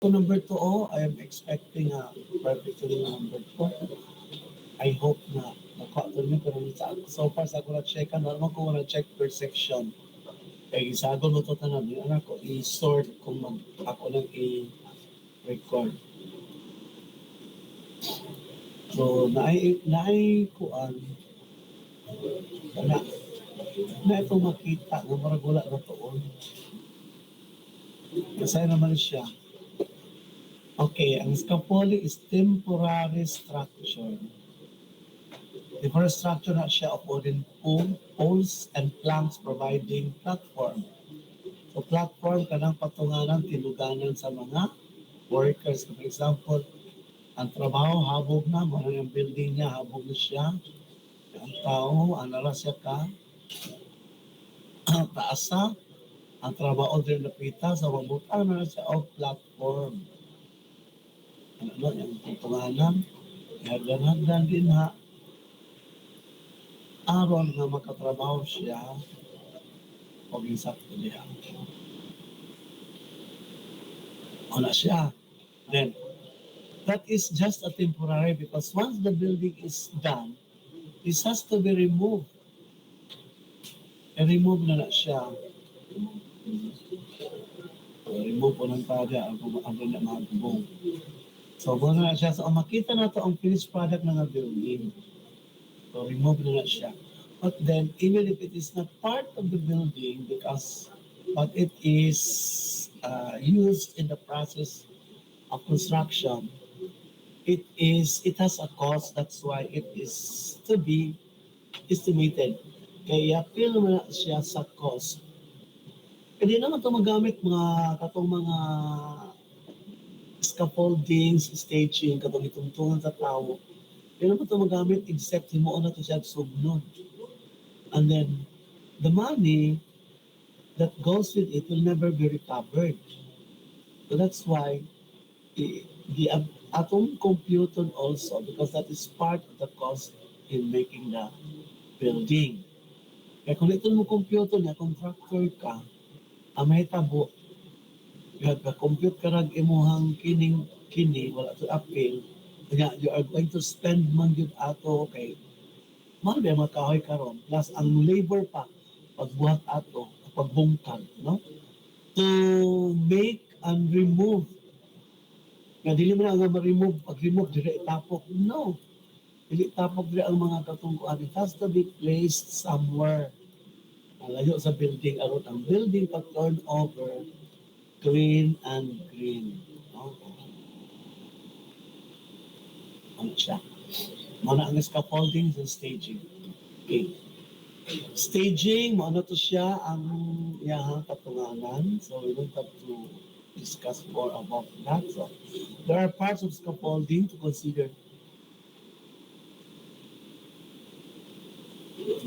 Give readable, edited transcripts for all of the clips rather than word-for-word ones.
So number two, I am expecting a perfectly number two. I hope na nakuha to niyo pero so far sa ako na-check normal ko na-check per section. Kaya isagol mo to tanan yung anak ko i-sort kung ako lang i-record. So naay kuan na na ito makita nga marag wala na tuon. Kasi naman siya. Okay, ang scaffolding is temporary structure. Temporary structure na siya of wooden poles and planks providing platform. So platform kanang patunganan tinuganan sa mga workers. For example, ang trabaho habog na, mo yung building niya habog na siya. Ang tao, anara siya ka, taasa, ang trabaho din napita sa mabutan na siya o platform. Ano, yung patunganan, hagdan-hagdan din ha. Aron nga makatrabaho siya o gisakto niya. O na siya. Then, that is just a temporary because once the building is done, this has to be removed. I-remove na siya. Remove po ng tada ang na magbong. So, muna na siya. So, makita na to ang finished product ng building. So, remove na siya. But then, even if it is not part of the building because but it is used in the process of construction, it has a cost. That's why it is to be estimated. Kaya feel mo na siya sa cost. Hindi naman ito magamit katong mga scaffoldings, staging, katong itungtungan sa tao. Hindi naman ito magamit except himuon na ito siya sugnod. And then, the money that goes with it will never be recovered. So that's why the atom computer also, because that is part of the cost in making the building. Kaya kung ito mo computer niya, contractor ka, may tabo, compute ka rag imuhang kini, wala to appeal, kaya you are going to spend man yun ato, okay, mahal ba makahoy karon plus ang labor pa, pagbuhat ato, pagbungkag, no? To make and remove, nga dili mo na nga ma-remove, pag-remove, dire itapok, no. Dili tapok dire ang mga katungkuan. It has to be placed somewhere. Layo sa building, aron ang building pag turn over, green and green. No? Ano siya? Mana ang scaffolding and staging. Okay. Staging, ano to siya ang iyahang katunganan. So we don't have to discuss more about that. So there are parts of scaffolding to consider.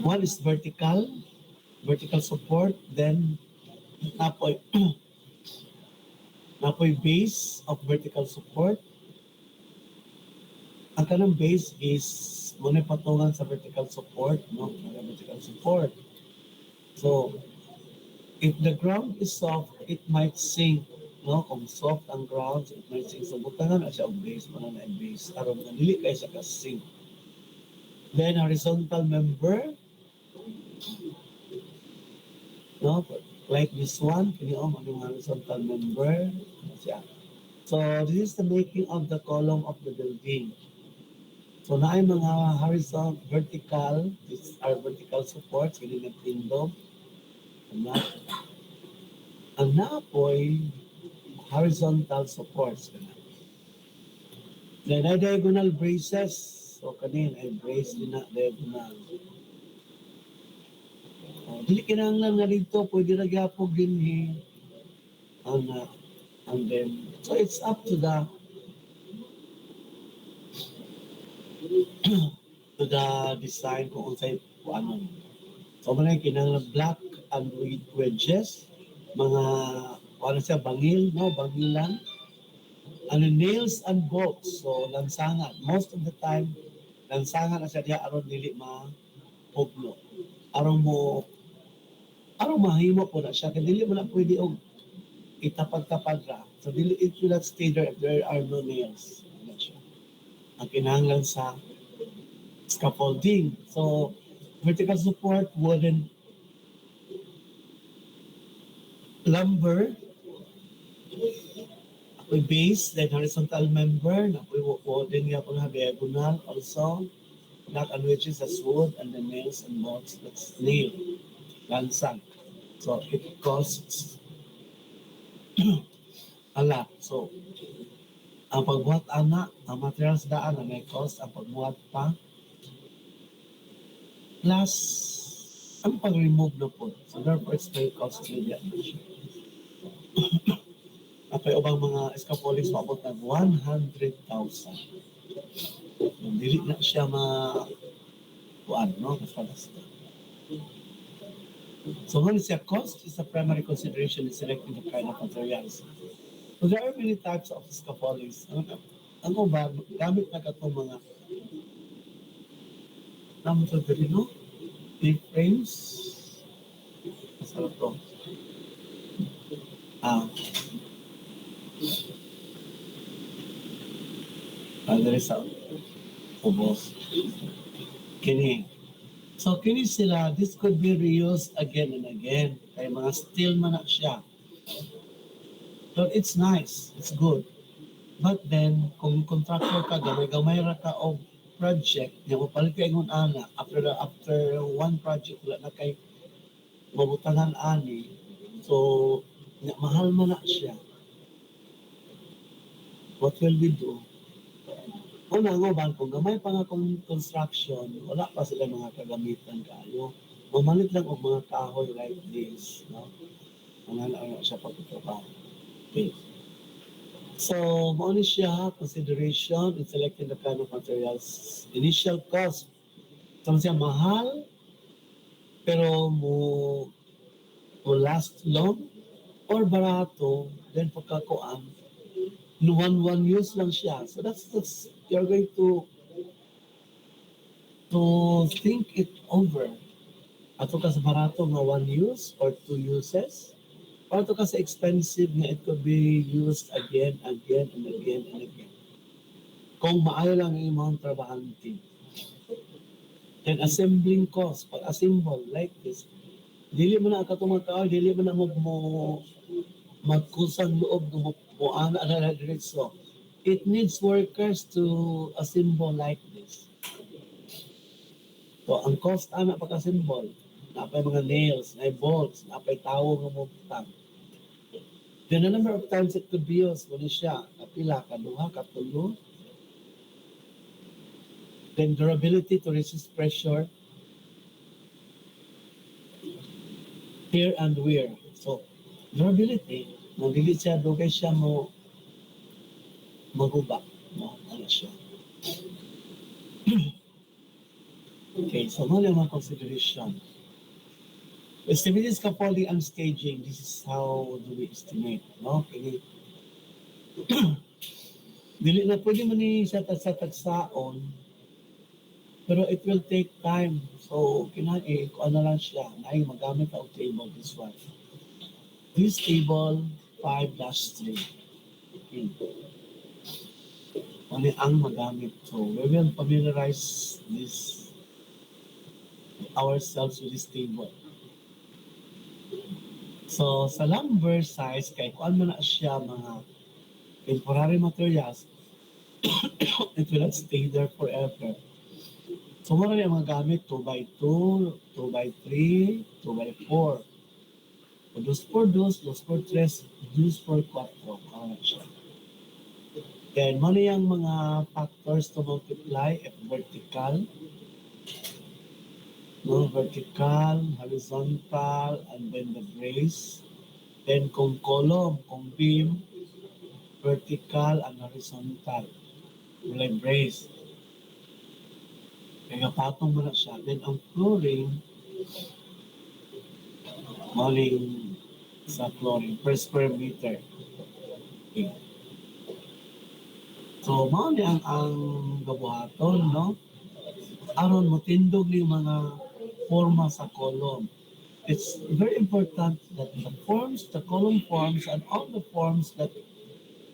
One is vertical support, then napoy napoy base of vertical support. Ang kanang base is muna patungan sa vertical support, no? Vertical support. So, if the ground is soft, it might sink, no? Kung soft ang ground, it might sink. So, butangan na siya ang base, mana na ang base. Aron na dili kayo siya ka-sink. Then, horizontal member, no? Like this one, kini ang horizontal member. So, this is the making of the column of the building. So, na ay mga horizontal, vertical, these are vertical supports, hindi na tindog. Ang naapoy, horizontal supports. Then, ay diagonal braces. So, kanin, ay brace din na, diagonal. Dili kinahanglan nga dito, pwede na gyapon din and then, so it's up to the design kung unsay ano. So man kinahanglan black and wedges, mga ano siya bangil, no, bangilan. Ano nails and bolts, so lansangan. Most of the time, lansangan na siya diha aron dili ma-pugno. Aron mahimo po na siya, kaya dili mo na pwede og itapag-tapag ra. So dili it will not stay there if there are no nails. Ano siya. Ang kinahanglan sa scaffolding. So vertical support, wooden lumber, ako'y base, then horizontal member, na ako'y wooden nga po na diagonal also, not on which is as wood, and the nails and bolts, that's nail, lansang. So it costs a lot. So ang pagbuhat ana, ang materials daan na may cost, ang pagbuhat pa, plus ang pag-remove na po. So therefore it's very costly. At may ubang mga scaffoldings maabot ng 100,000. Dili na siya kuan, no? Basta. So when it's a cost, is a primary consideration in selecting the kind of materials. So there are many types of scaffoldings. Ano ba, gamit na ka itong mga naman ito dili, no? Big frames. Masarap to. There is a ubos. Kini. So kini sila, this could be reused again and again. Kaya mga steel man na siya. But it's nice, it's good. But then, kung contractor ka, gamay ra ka o project, nga mapalit ka ingon ana, after one project, wala na kay mabutangan ani. So, mahal man na siya. What will we do? Una nga ba, kung gamay pa nga kung construction, wala pa sila mga kagamitan kayo. Mamalit lang og mga kahoy like this, no? Mga lang siya pagkatrabaho. Okay. So, mauni siya consideration in selecting the kind of materials. Initial cost, so siya mahal, pero mo last long, or barato, then pagkakuan, one use lang siya. So that's you're going to think it over. Ato ka sa barato nga one use or two uses, or ato ka sa expensive nga it could be used again and again. Kung maayo lang ang imong trabahante. Then assembling cost, pag-assemble like this, dili mo na katong magkaoy, dili mo na mo magkusang loob mo ana na diretso. It needs workers to assemble like this. So ang cost ana pag-assemble, napay mga nails, napay bolts, napay tawo nga mo butang. Then the number of times it could be used, muna siya, kapila, kaduha, katulo. Then durability to resist pressure, tear and wear. So, durability, nang dili siya, dugay siya mo maguba. No, ano siya. Okay, so ano yung mga consideration? Estimating scaffolding and staging, this is how do we estimate, no? Okay. Dili na pwede man ni sa tagsaon, pero it will take time. So, kung ano lang siya, na magamit ang table, this one. This table 5-3. Okay. Ano ang magamit. So, we will familiarize this ourselves with this table. So, sa lumber size, kay kung ano na siya mga temporary materials, it will not stay there forever. So, muna yung mga gamit, 2x2, 2x3, 2x4. So, 2x2, 2x3, 2x4. Ano siya. Then, muna yung mga factors to multiply, if vertical, no, vertical, horizontal, and then the brace. Then, kung column, kung beam, vertical and horizontal. Like brace. Kaya patong mo na siya. Then, ang flooring, maling sa flooring per square meter. Okay. So, mao ni ang gabuhaton, no? Aron mo tindog ni mga forma sa column. It's very important that the forms, the column forms, and all the forms that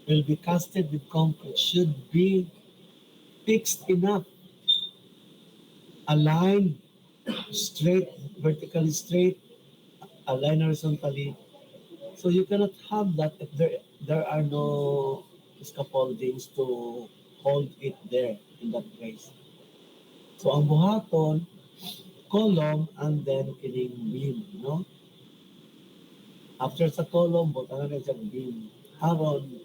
will be casted with concrete should be fixed enough, aligned straight, vertically straight, aligned horizontally. So you cannot have that if there are no scaffoldings to hold it there in that place. So ang buhaton, column, and then kining beam, no? After sa column, butangan na siyang beam. Aron,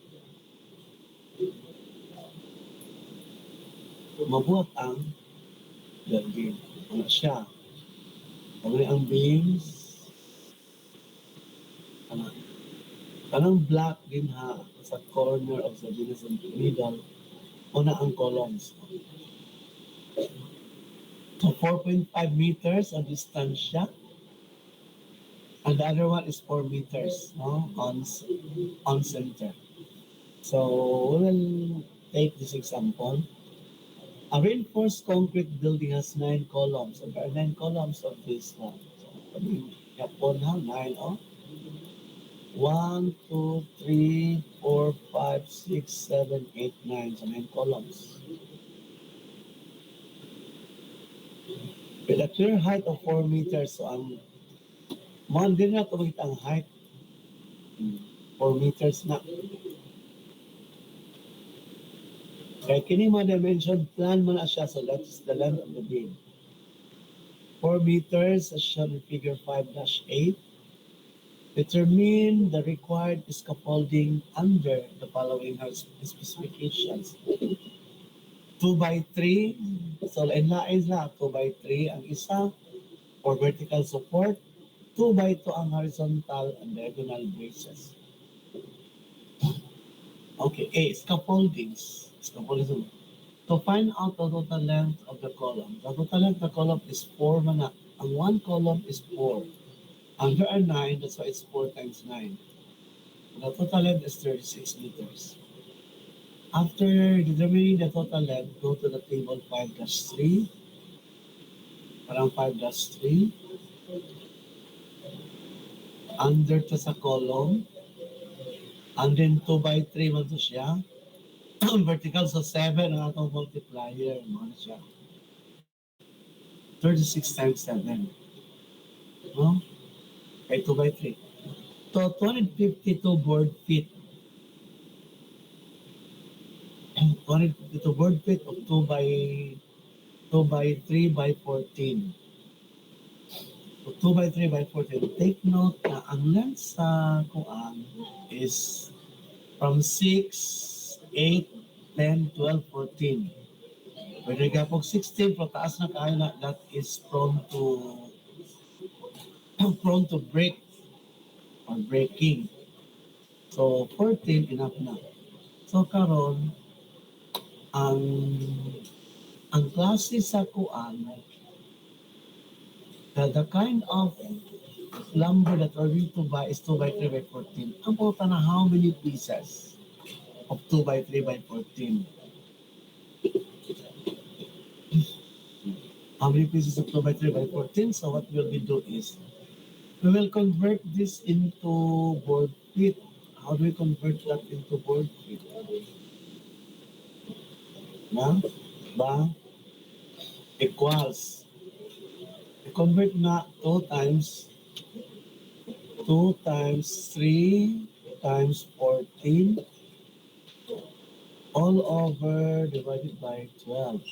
mabuhat ang beam. Ano siya? Kami ang beams, ano, kanang black din ha, sa corner of the beam sa middle, una ang columns. So 4.5 meters ang distansya, and the other one is 4 meters, no, on center. So we will take this example. A reinforced concrete building has 9 columns. So there are 9 columns of this one. So yapon ha, 9, oh. 1, 2, 3, 4, 5, 6, 7, 8, 9. So 9 columns. With a clear height of 4 meters. So ang man din na tumagit ang height. 4 meters na. Kaya kini mga dimension plan mo na siya. So that's the length of the beam. 4 meters as shown in figure 5-8. Determine the required scaffolding under the following specifications. 2 by 3. So lain-lain na. 2 by 3 ang isa for vertical support. 2 by 2 ang horizontal and diagonal braces. Okay, A, scaffoldings. Scaffolding. To find out the total length of the column. The total length of the column is 4 man. Ang one column is 4. And there are 9, that's why it's 4 times 9. The total length is 36 meters. After determining the total length, go to the table 5-3. Parang 5-3. Under to sa column. And then 2 by 3 man to siya. Vertical so 7 ang atong multiplier. Ano siya? 36 times 7. No? Kay 2 by 3. So 252 board feet. 252 board feet of 2 by 3 by 14. So 2 by 3 by 14. Take note na ang length sa kuan is from 6, 8, 10, 12, 14. Pwede ka pag 16, pataas na kaya na, that is prone to break or breaking. So 14, enough na. So karon ang klase sa kuan, the kind of lumber that we're going to buy is 2 by 3 by 14. Ang pauta na how many pieces of 2 by 3 by 14? How many pieces of 2 by 3 by 14? So what we'll be do is, we will convert this into board feet. How do we convert that into board feet? Na? Ba? Equals. I-convert na 2 times 3 times 14 all over divided by 12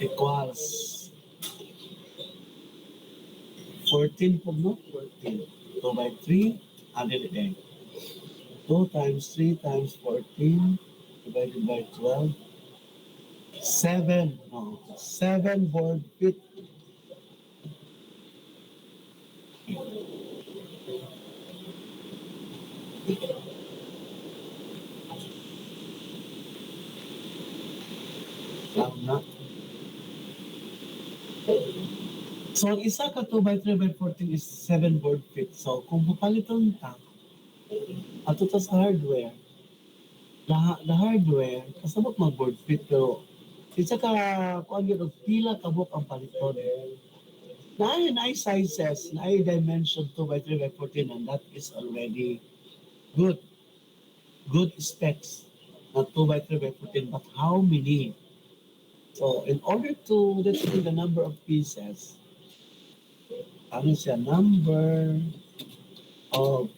equals 14 po, no? 14. 2 by 3 added again. 2 times 3 times 14 divided by 12. 7 board feet. Tama. So, ang isa ka 2 by 3 by 14 is 7 board feet. So, kung papalitan ka, ato ta sa hardware, the hardware, kasabot mag board feet, pero isa ka, kung ano yun, pila kabok ang paliton. Na sizes, na dimension 2 by 3 by 14, and that is already good. Good specs. Not 2 by 3 by 14, but how many? So in order to determine the number of pieces, ano siya, number of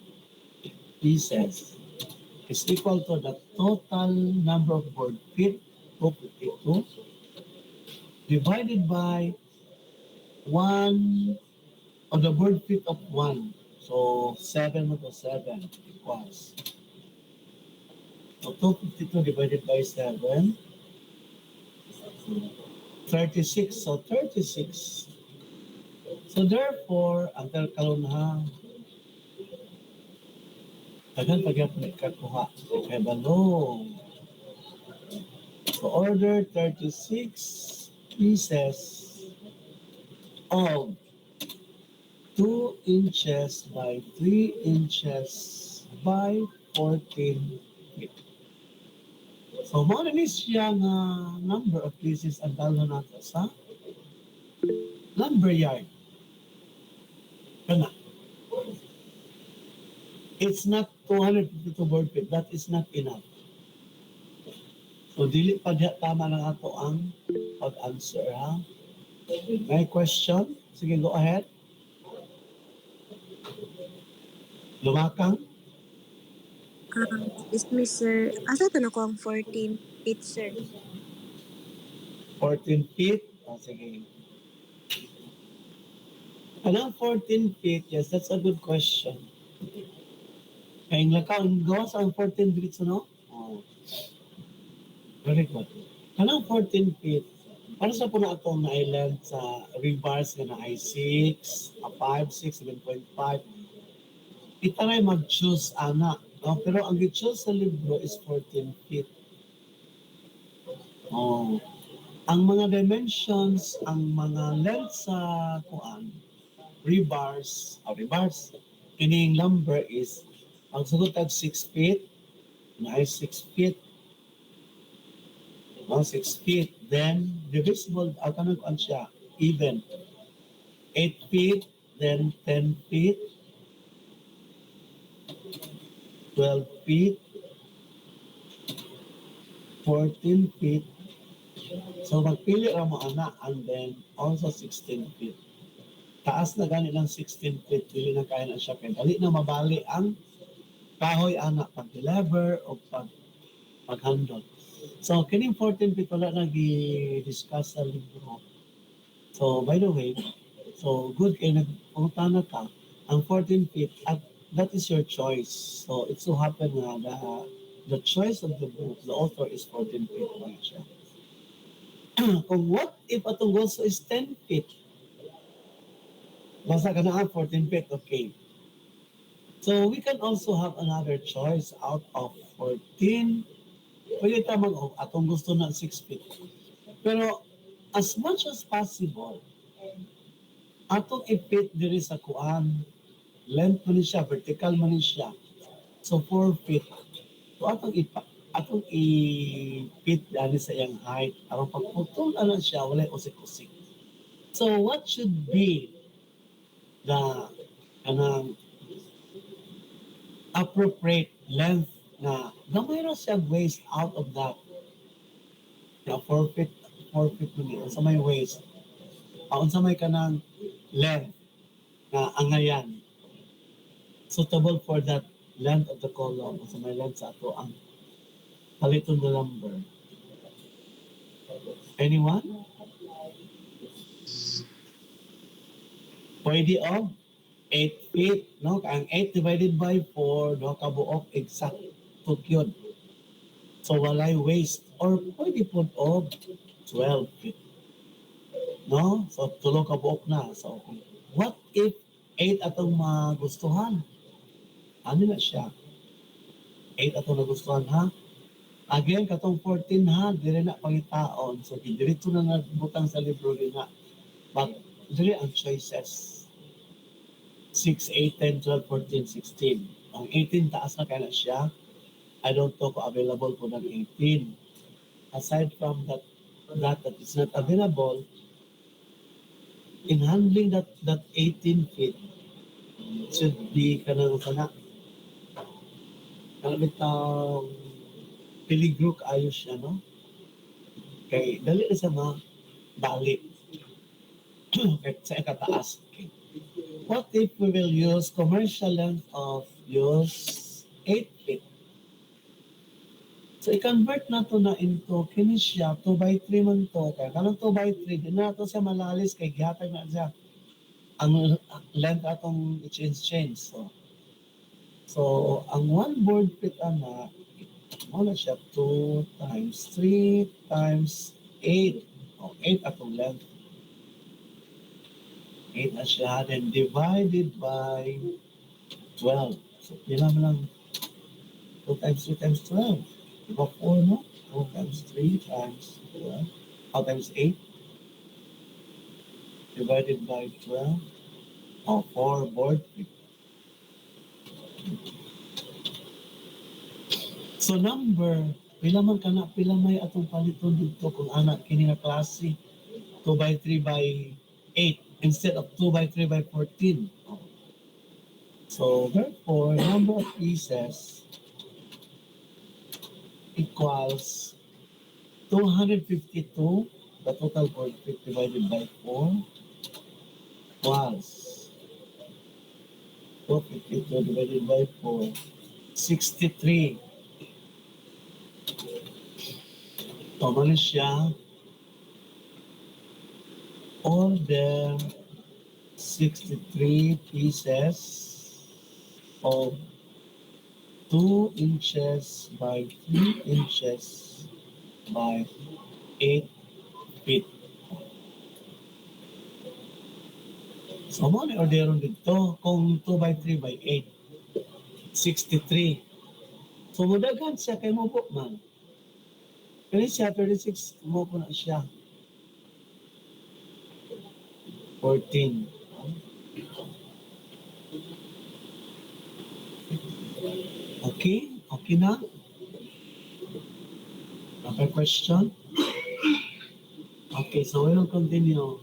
pieces is equal to the total number of board feet, 252, divided by 1 of the board feet of 1. So 7 mo to 7 equals. So 252 divided by 7, 36. So 36. So therefore, ang karon ha, tagan pagyapon ikakuha. Kay balong. So order 36 pieces of 2 inches by 3 inches by 14 feet. So mo na ni siya nga number of pieces ang dalhan nato sa lumber yard. Kana. It's not 252 board feet. That is not enough. So dili pa diha tama na ato ang pag-answer ha. May question? Sige, go ahead. Lumakang Excuse me, sir. Asa to na ko ang 14 feet, sir? 14 feet. Sige. Anong 14 feet? Yes, that's a good question. Kaya yung lakang gawas ang 14 feet, no? Oh, very good. Anong 14 feet? Para sa po na itong na-island sa rebars na ay 6, a 5, 6, 7.5. Itaray mag-choose ana. No? Pero ang i-choose sa libro is 14 feet. Oh. Ang mga dimensions, ang mga length sa kuan, rebars, kining lumber is, ang sugot tag 6 feet, na ay 6 feet, no, 6 feet, then divisible, ang kanang kuan siya, even, 8 feet, then 10 feet, 12 feet, 14 feet, so magpili ra mo ana, and then also 16 feet. Taas na gani ng 16 feet, dili na kaya na siya, kaya dali na mabali ang kahoy ana pag-deliver o pag-handle. So, kining 14 feet wala na gi-discuss sa libro. So, by the way, so good kay nagpunta na ka, ang 14 feet, at that is your choice. So, it so happen na the choice of the book, the author is 14 feet lang siya. Kung what if atong gusto is 10 feet, basta ka na 14 feet, okay. So we can also have another choice out of 14. Pwede tamang atong gusto na 6 feet. Pero as much as possible, atong i-fit diri sa kuan, length man siya, vertical man siya. So 4 feet. So atong i-fit dali sa iyang height. Aron pagputol na siya, wala usik-usik. So what should be the kanang appropriate length na gamay ra siya waist out of that na 4 feet mo sa may waist sa may kanang length na angayan suitable for that length of the column sa may length sa ato ang paliton na number. Anyone? Pwede o 8 feet, no? Ang 8 divided by 4, no? Kabuok exact yun. So walay waist or pwede po og 12 feet. No? So tulo ka buok na. So what if 8 atong magustuhan? Ano na siya? 8 atong nagustuhan ha? Again, katong 14 ha, dire na pangitaon. So diretso na nagbutang sa libro din ha. But dire ang choices. 6, 8, 10, 12, 14, 16. Ang 18 taas na kaya na siya. I don't know kung available po ng 18. Aside from that is not available, in handling that 18 feet, should be kanang kana. Kanang bitang piligro ayos siya, no? Kay dali na sa mga balik sa ikataas. Okay. What if we will use commercial length of use 8 feet? So, i-convert na to na into kini siya, 2 by 3 man to. Kaya kanang 2 by 3, di na to siya malalis kay gihatag na siya ang length atong change. So ang one board feet ana, mo na siya 2 times 3 times 8. O, 8 atong length. 8 na siya, then divided by 12. So, pila mo lang 2 times 3 times 12. Diba 4, no? 2 times 3 times 12. How times 8? Divided by 12. O, 4 board feet. So number, pila may atong paliton dito kung anak kini nga klase 2 by 3 by 8 instead of 2 by 3 by 14. So therefore, number of pieces equals 252, the total board feet divided by 4 was 252 divided by 4, 63. So, ano siya? Order 63 pieces of 2 inches by 3 inches by 8 feet. So, mo ni orderon dito kung 2 by 3 by 8. 63. So, mudagan siya kay mo po man. Kaya siya 36 mo po na siya. 14. Okay? Okay na? Okay, question? Okay, so we will continue.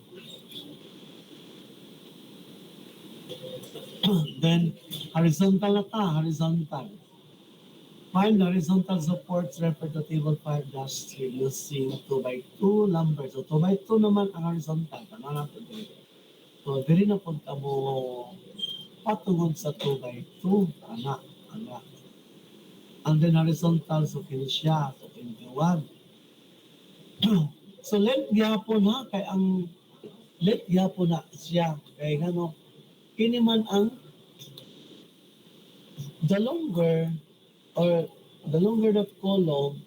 Then, horizontal na ta, horizontal. Find the horizontal supports referred to table 5-3 using 2 by 2 numbers. So, 2 by 2 naman ang horizontal. Tama natin dito. So, diri na punta mo patungod sa 2 by 2. Ana. And then horizontal, so kini siya. So, 21. So, length gyapon ha. Kay ang length gyapon na siya. Kay ano, kini man ang the longer or the longer that column,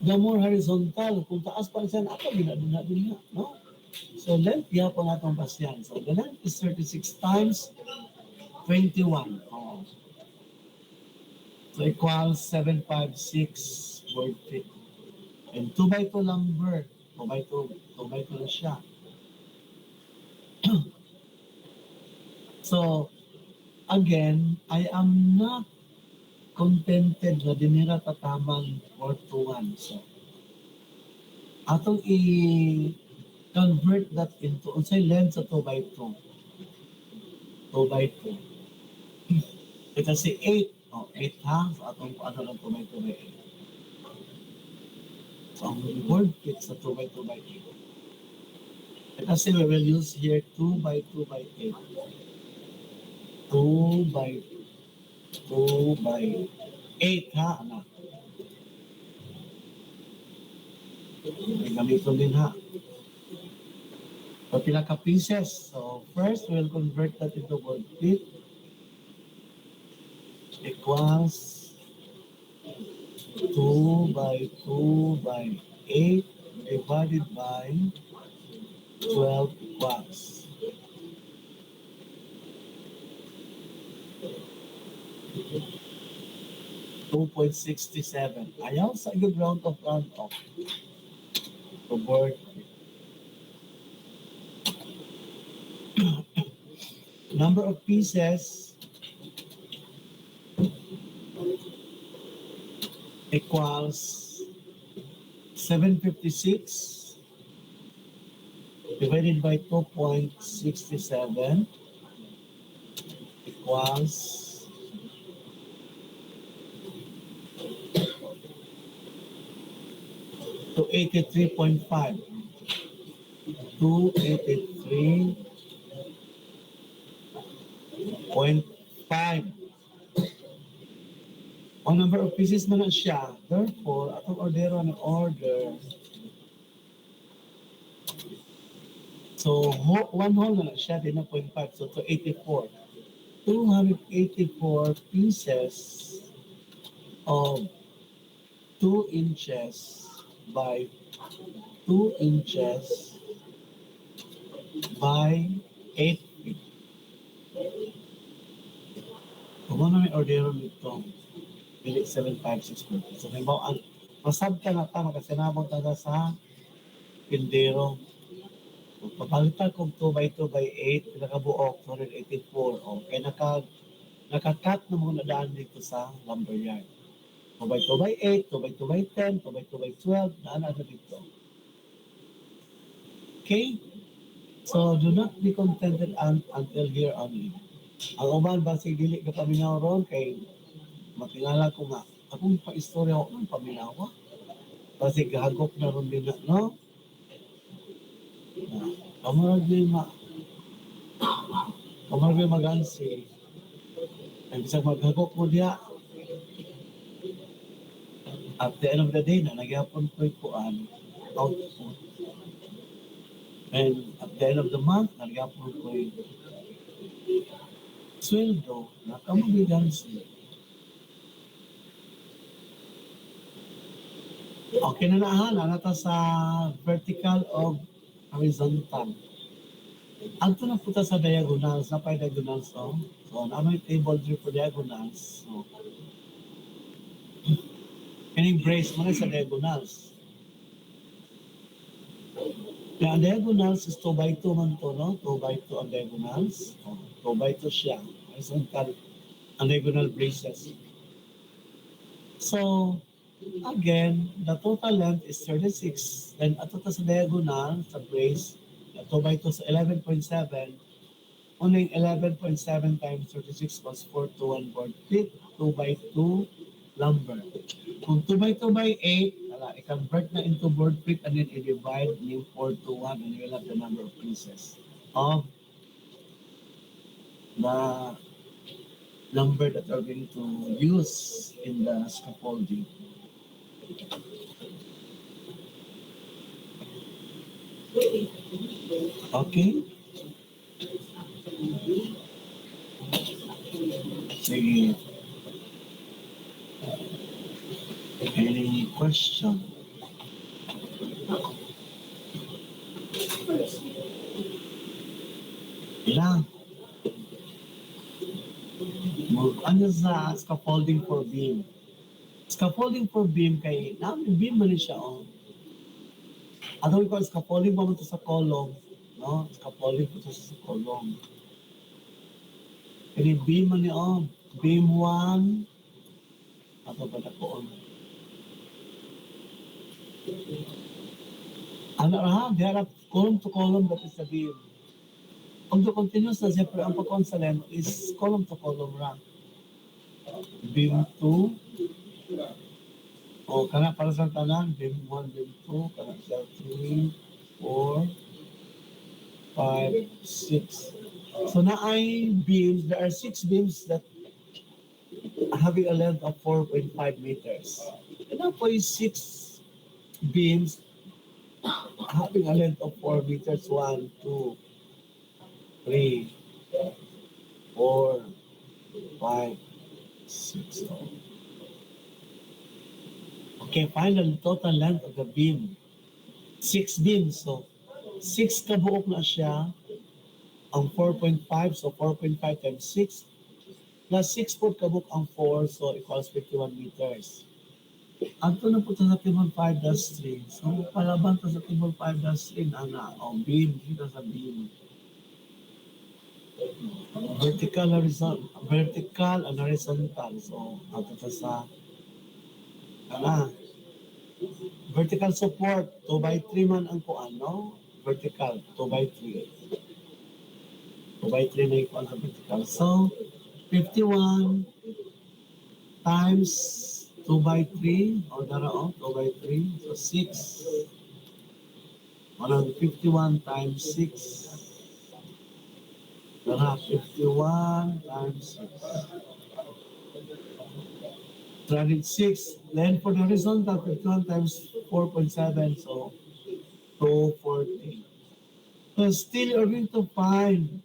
the more horizontal. Kung taas pa siya, ako ginaduna din nga, no? So, length gyapon natong pasyan. So, the length is 36 times 21. Oh. So, equals 756 board feet. And 2 by 2 number. 2 by 2 na siya. So, again, I am not contented na dinira tatamang 4 to 1. So, atong i-convert that into, unsay length sa 2 by 2. 2 by 2. Ito si 8. Oh, 8 ha? So, atong ano lang 2 by 2 by 8. So, ang word fit sa 2 by 2 by 8. Kasi we will use here 2 by 2 by 8. 2 by 2 by 8 ha, anak. May gamiton din ha. So, pila ka pieces. So, first, we'll convert that into word feet. Equals 2 by 2 by 8 divided by 12 equals 2.67. Ayaw sa good round of. So, word number of pieces equals 756 divided by 2.67 equals 283.5. 283.5. Ang number of pieces man na siya. Therefore, atong ordero ng order. So, one whole na siya, din na 0.5. So, 284. 284 pieces of 2 inches by 2 inches by 8 feet. Kung ano may ordero nito, pili 756. So, may ang masabta na ta, makasinabot na sa pindero. So, papalitan kong 2 by 2 by 8, pinakabuok, 284. Okay, nakakat na mga nadaan dito sa lumberyard. 2 by 2 by 8, 2 by 2 by 10, 2 by 2 by 12, naan na dito. Okay? So, do not be contented until here only. Ang uban ba si dili ka paminaw ron kay makilala ko nga akong pa-istorya ko ng paminawa. Kasi gahagok na ron din na, no? Kamarag may magansi. Ang isang maghagok mo diya. At the end of the day, na nagyapon ko'y kuan, output. And at the end of the month, nagyapon ko'y sweldo na kamagigansi. Okay na na ta sa vertical o horizontal. Anto na puta sa diagonals, na pa diagonals, oh. So, naman yung table dito for diagonals. So, kining brace mo na sa diagonals. Kaya ang diagonals is 2 by 2 man to, no? 2 by 2 ang diagonals. Oh, 2 by 2 siya. Horizontal ang diagonal braces. So, again, the total length is 36. Then, ato ta sa diagonal, sa brace, 2 by 2 sa 11.7. Only 11.7 times 36 was 421 board feet, 2 by 2 lumber. Kung 2 by 2 by 8, i-convert na into board feet and then i-divide yung 421 and you'll have the number of pieces of the lumber that are going to use in the scaffolding. Okay? Sige. Any question? Ilang? Ano sa scaffolding for beam? Scaffolding for beam kay namin beam man siya oh. Ano ko scaffolding ba mo to sa column, no? Scaffolding po to sa column. Kani beam man ni oh, beam 1 ato ba ko on. Ano ha, diharap column to column that is the beam. Kung to continuous na siyempre ang pagkon sa length is column to column ra. Beam 2 o kana para sa tanan, beam 1, beam 2, kana sa 3, 4, 5, 6. So na ay beams, there are 6 beams that having a length of 4.5 meters. And now po is 6 beams having a length of 4 meters. 1, 2, 3, 4, 5, 6. Okay, find the total length of the beam. 6 beams. So, 6 kabuok na siya. Ang 4.5, so 4.5 times 6. Plus 6 po kabuok ang 4, so equals 51 meters. Anto na po sa table 5-3. So, palaban to sa table 5-3 na o beam. Dito sa beam. Vertical and horizontal. So, ato sa vertical support, 2 by 3 man ang kuan, no? vertical, 2 by 3. 2 by 3 na ikuan sa vertical. So, 51 times 2 by 3, o darao, 2 by 3, so 6. 151 times 6. Dara, 51 times 6. 306. Then for the horizontal, 51 times 4.7, so 240. So still you're going to find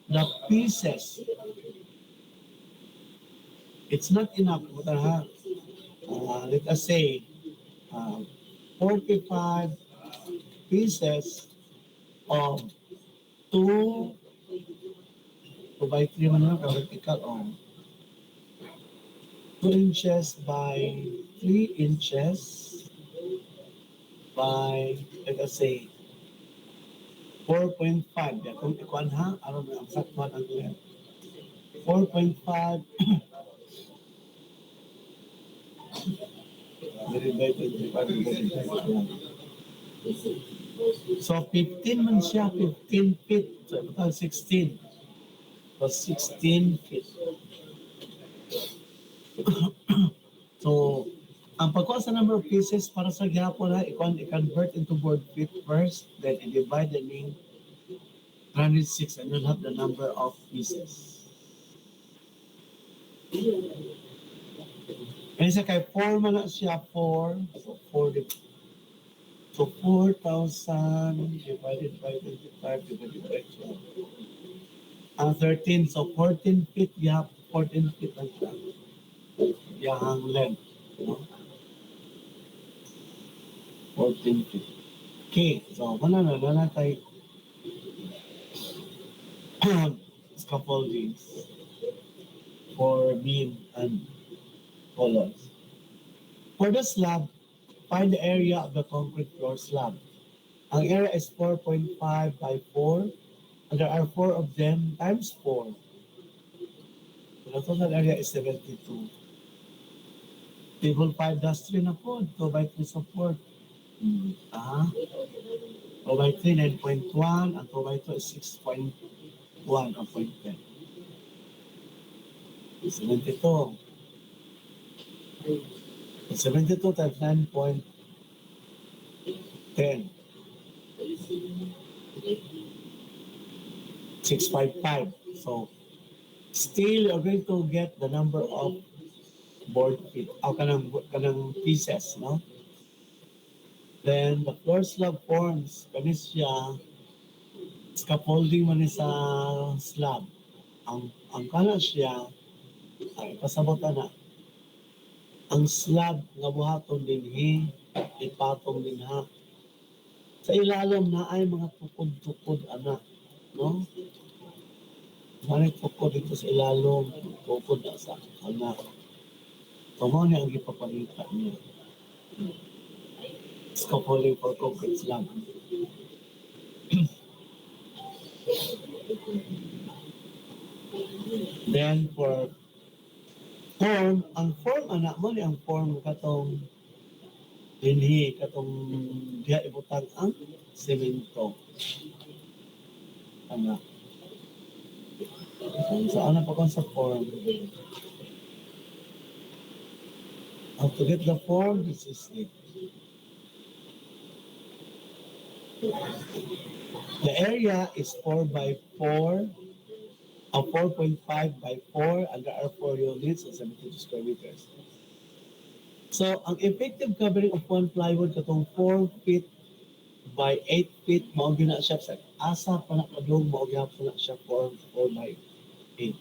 the pieces. It's not enough. Let us say, uh, 45 pieces of 2, 2 by 3 man lang, vertical, 2 inches by 3 inches by, let us say, 4.5. Kung ikuan ha, aron ang saktuhan ang length. 4.5 divided by 25 divided by 12. So 15 man siya, 15 feet. So total 16. So 16 feet. So ang pagkuha sa number of pieces para sa gihapon ha, i-convert into board feet first, then i-divide the name 106 and you'll have the number of pieces. And isa kay 4 man na siya, 4. So 4 so 4,000 divided by 25 divided by 12. Ang 13, so 14 feet, yeah, 14 feet lang siya. Yahang length. No? 14 feet. Okay, so wala na tayo scaffoldings for beam and columns. For the slab, find the area of the concrete floor slab. Ang area is 4.5 by 4, and there are 4 of them times 4. So the total area is 72. Table 5 dash 3 na po, 2 by 3 support. 2 by 3, 9.1, and 2 by 2 is 6.1 or 0.10. 72. 72 times 9.10. 655. So still you're going to get the number of board feet o kanang pieces, no? Then the floor slab forms kanis siya scaffolding man ni sa slab. Ang kana siya ay pasabot na ang slab nga buhaton dinhi ipatong dinha. Sa ilalim na ay mga tukod-tukod ana, no? May tukod dito sa ilalom, tukod na sa ana. Tumo niya ang ipapalita niya. Scaffolding for concrete slab. Then for form, ang form anak mo ni ang form katong dinhi katong diha ibutang ang semento. Anak. So ano pa kon sa form? How to get the form? This is it. The area is 4 by 4, 4.5 by 4, and there are 4 units, so 72 square meters. So, ang effective covering of one plywood katong 4 feet by 8 feet, mao na siya sa asa pa na kadlong, mao gyapon na siya 4 by 8.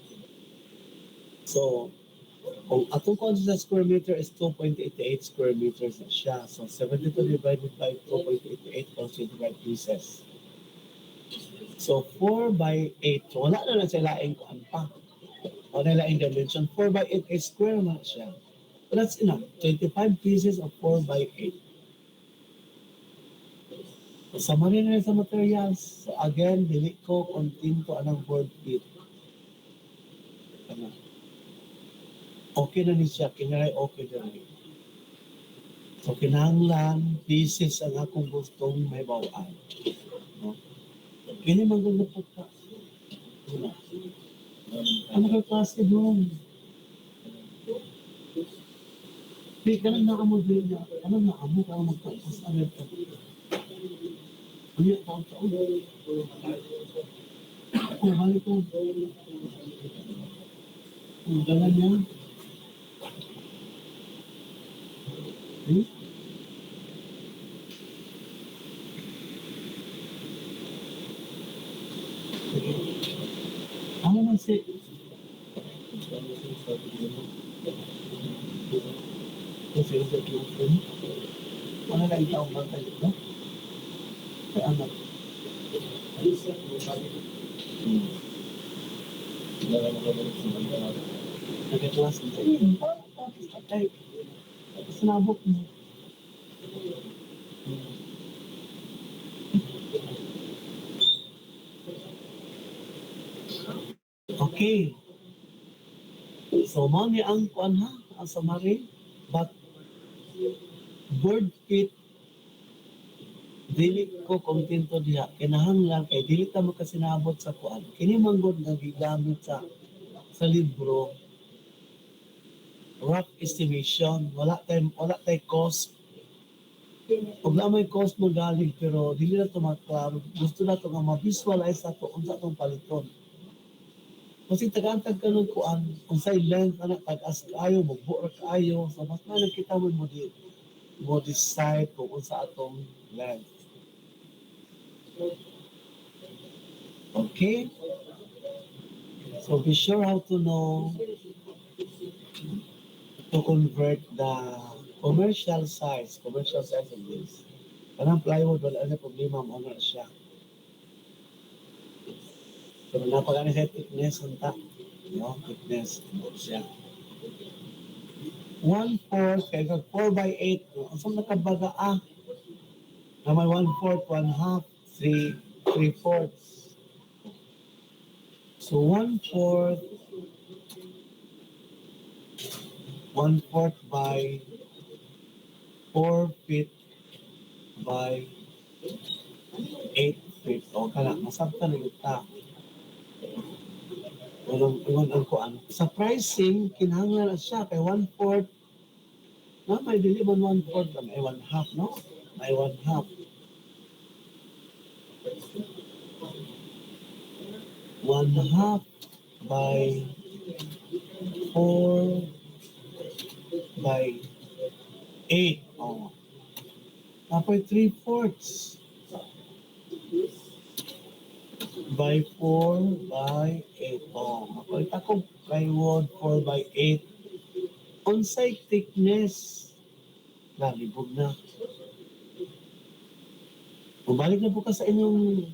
So, kung atong count sa square meter is 2.88 square meters na siya. So, 72 divided by 2.88 equals 25 pieces. So, 4 by 8. So, wala na lang sa laing kuan pa. Wala na laing dimension. 4 by 8 is square na siya. So, that's enough. 25 pieces of 4 by 8. So, sama rin na sa materials. So, again, dili ko kontinto anang board feet. Okay na ni siya, kinaray okay na rin. So kinahanglan pieces ang akong gustong may bawaan. No? Kini maganda po ka. Ano ka klase doon? Di ka lang nakamod din na. Ano na, amo ka magkakos agad ka. Ano yung taon-taon? Ako, balik ko. Ang galan niya. Hmm? Ano man si... Kasi sa tuwan. Ano na ikaw ang bantay ito? Kay anak. Nagkaklas ito. Ay, sinabot mo. Okay. So, mo ni ang kuan ha, ang summary. But, bird feet, dili ko kontento diha. Kinahanglan kay dili ta makasinabot sa kuan. Kini manggod nga gigamit sa libro. Rough estimation. Wala tay cost. Pag na may cost mo galing, pero dili na ito maklaro. Gusto na ito nga ma-visualize na ito, unsa itong paliton. Kasi tagantag ka ng kuan, kung sa'y length, anak, tag-as kaayo, magbuor kaayo, so mas na nakita mo decide kung unsa atong length. Okay? So be sure how to know to convert the commercial size of this. Parang plywood, wala na problema mo na siya. So, napagano siya thickness, unta. No, thickness. Siya. 1/4, kaya 4/8. Ang saan nakabaga na may 1/4, 1/2, 3/4. So 1/4, 1/4 by 4 feet by 8 feet. O kana, masabta na ita. Walang ang kuan. Sa pricing, kinahanglan na siya kay 1/4. Na may dili man 1/4, may 1/2, no? May 1/2. 1/2 by 4 by 8. Oh. Tapos 3/4 by 4 by 8. Oh. Makulit ako plywood 4 by 8. On-site thickness. Lalibog na. Bumalik na po ka sa inyong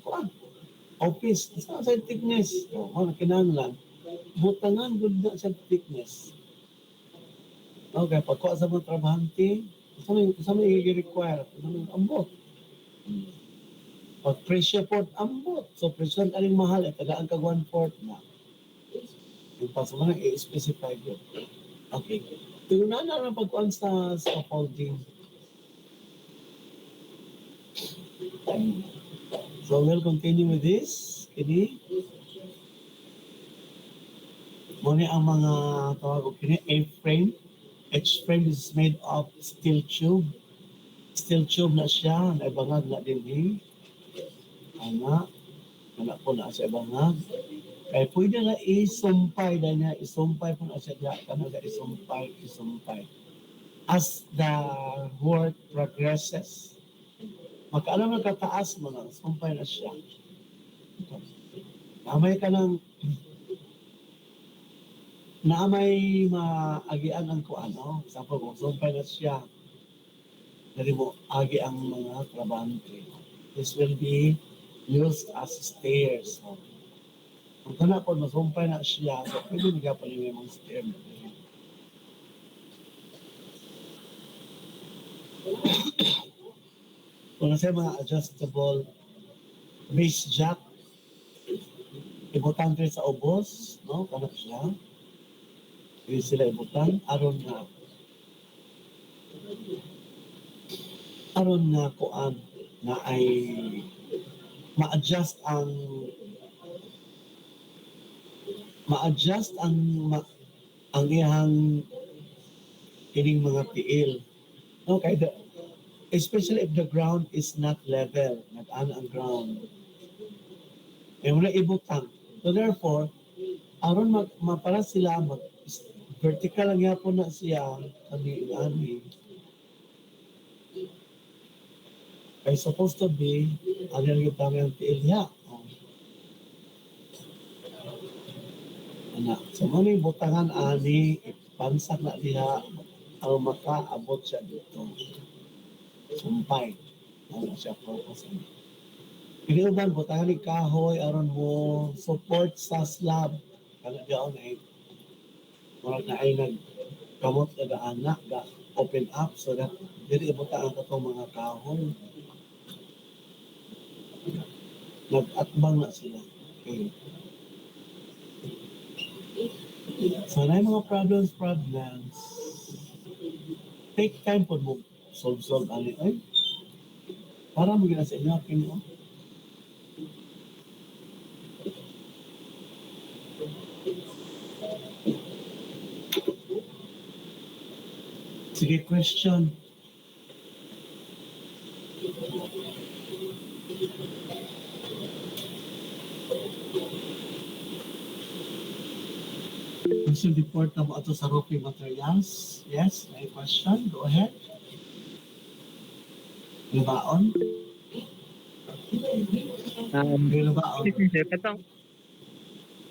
office. Sa on-site thickness. Oh, kinahanglan. Butangan good na sa thickness. Okay, pagkuha sa mga trabahante, sa mga i-require, sa mga ambot. Pag presyo po, ambot. So, presyo ang aling mahal, tagaan ka 1/4 na. Yung pa sa mga i-specify yun. Okay. Tingnan na lang pagkuhan sa scaffolding. So, we'll continue with this. Kini. Muna ang mga tawag ko kini, A-frame. H-frame is made of steel tube. Steel tube na siya, naibangag na din Ana po na siya bangag. Kaya pwede na isumpay na niya, isumpay po na siya diya, kanaga isumpay. As the work progresses, magkaalam na kataas mo na, sumpay na siya. Namay ka ng, namay maagian ang kuano, example kung sumpay na siya, dali mo agi ang mga trabante. This will be used as stairs. Kung kana po, masumpay na siya, so pwede niya pa rin yung stair. Kung nasa mga adjustable base jack, ibutan rin sa ubos, no? Kanak siya. Pwede sila ibutan, aron na aron na kuan na ay ma-adjust ang ma-adjust ang ang iyang kining mga tiil. Okay, especially if the ground is not level, nag-ana ang ground. Eh wala ibutang. So therefore, aron mapara sila vertical lang yapon na siya ani ay supposed to be ano yung tama ang tiil niya. Oh. Ana, so mo yung butangan ani pansak na diha aron makaabot siya dito. Sumpay. Ano siya purpose niya. Pili uban butangan ni kahoy aron mo support sa slab. Kana daw na murag na ay nagkamot na anak ga open up so that dili ibutangan ka tong mga kahoy. Nag-atbang na sila. Okay. So, na mga problems, take time po mo solve ali. Ay, para mo gina sa inyo, kinyo. Sige, question. Question report na mo ato sa roofing materials. Yes, may question. Go ahead. Lubaon? May lubaon. Sir,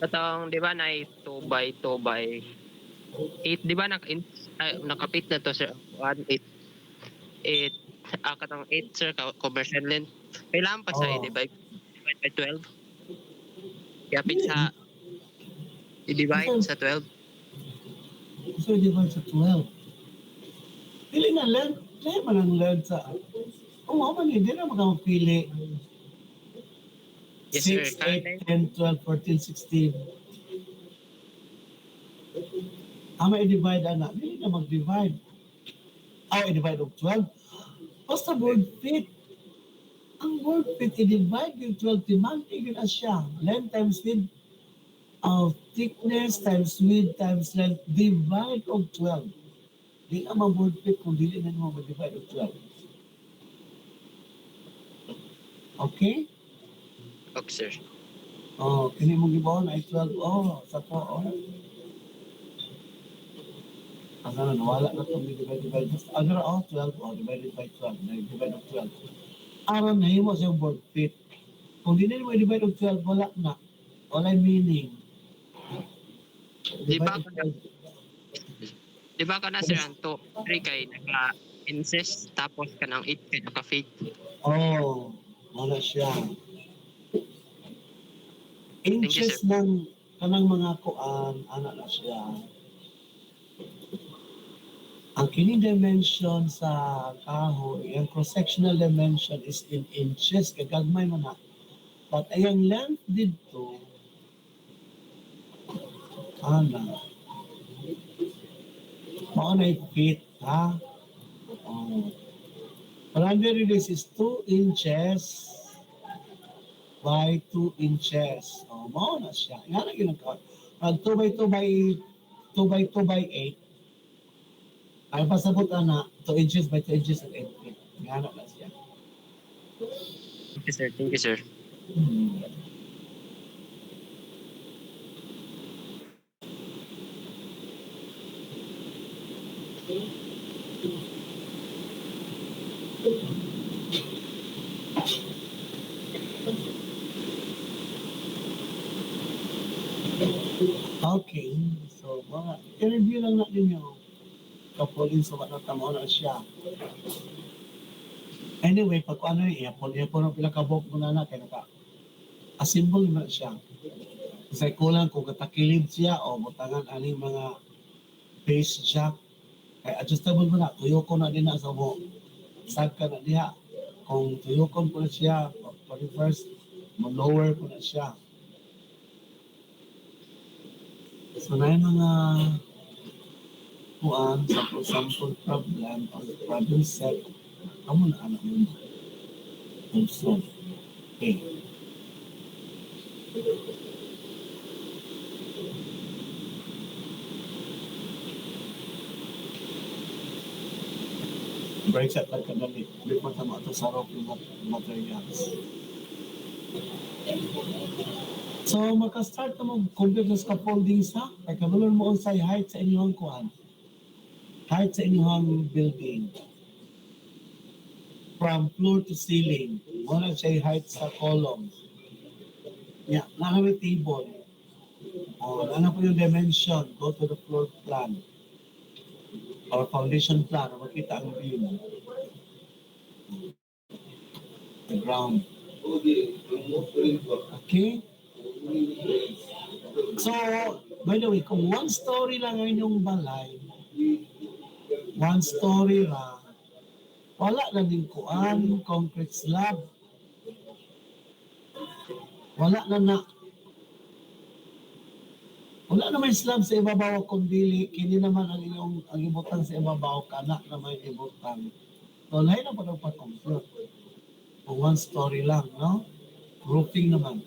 katong di ba na 2 by 2 by 8, di ba nakapit na to sir 1 8 katong 8 sir commercial length. Kailangan pa sa Oo. i-divide by 12. Kapit sa i-divide sa 12. So, di ba sa 12? Pili na length. Kaya man ang length sa... Kung ako man, hindi na magpili. Yes, sir. 6, 8, 10, 12, 14, 16. Ama i-divide anak. Hindi na mag-divide. I-divide of 12. Basta word fit. Ang word fit, i-divide yung 12 timanti yun as siya. Length times width. Thickness times width times length. Divide of 12. Di nga ma-word fit kung dili na mo mag-divide of 12. Okay? Okay, sir. Kini mo gibawon ay 12. Sa to. Ang na nawala na itong divide. Just agad 12. Divided by 12. Divide of 12. Aron na himo siyang word fit. Kung di na mo divide of 12, wala na. Wala meaning. Di ba ka na sir ang 2, 3 kay naka-incest tapos ka ng 8 kay naka-fake. Wala siya. you, Inches ng kanang mga kuan, ana na siya. Ang kini dimension sa kahoy, yung cross-sectional dimension is in inches, kagagmay man na. But ayang length dito, ana. Mao na feet, ha? Primary this is 2 inches by 2 inches. Mao na siya. Nga na ginagawa. Pag 2 by 2 by 2 by 2 by 8, ay pasabot na 2 inches by 2 inches at 8 feet. Nga na siya. Thank you, sir. Thank you, sir. Okay. So, mga i-review lang natin yung kapulin sa matatamaan na siya. Anyway, pag ano yung i-apon ang pinakabok mo na kaya naka-assemble na siya. Kasi kulang kung katakilid siya o butangan aning mga base jack. Kaya adjustable mo na. Tuyokon na din na sa mo. Sag ka na diha. Kung tuyokon ko na siya, pa-reverse, mo-lower ko na siya. So na yung mga kuan sa sample problem or problem set Amo na anak mo. Also, okay. Break set lang kadali. Lipat na ito sa rock yung materials. So, makastart na mo complete na scaffoldings ha? Kaya kabalon mo unsay height sa inyong kuhan. Height sa inyong building. From floor to ceiling. Muna siya height sa column. Yeah, nakami table. O, ano po yung dimension? Go to the floor plan. Or foundation plan. Makita ang beam. The ground. Okay? So, by the way, kung one story lang ang inyong balay, one story lang, wala na din kuan, concrete slab. Wala na may slab sa ibabaw kundi kini naman ang inyong ang ibutang sa ibabaw kana na may ibutang. So, lain na pa daw pa-compute. Kung one story lang, no? Roofing naman.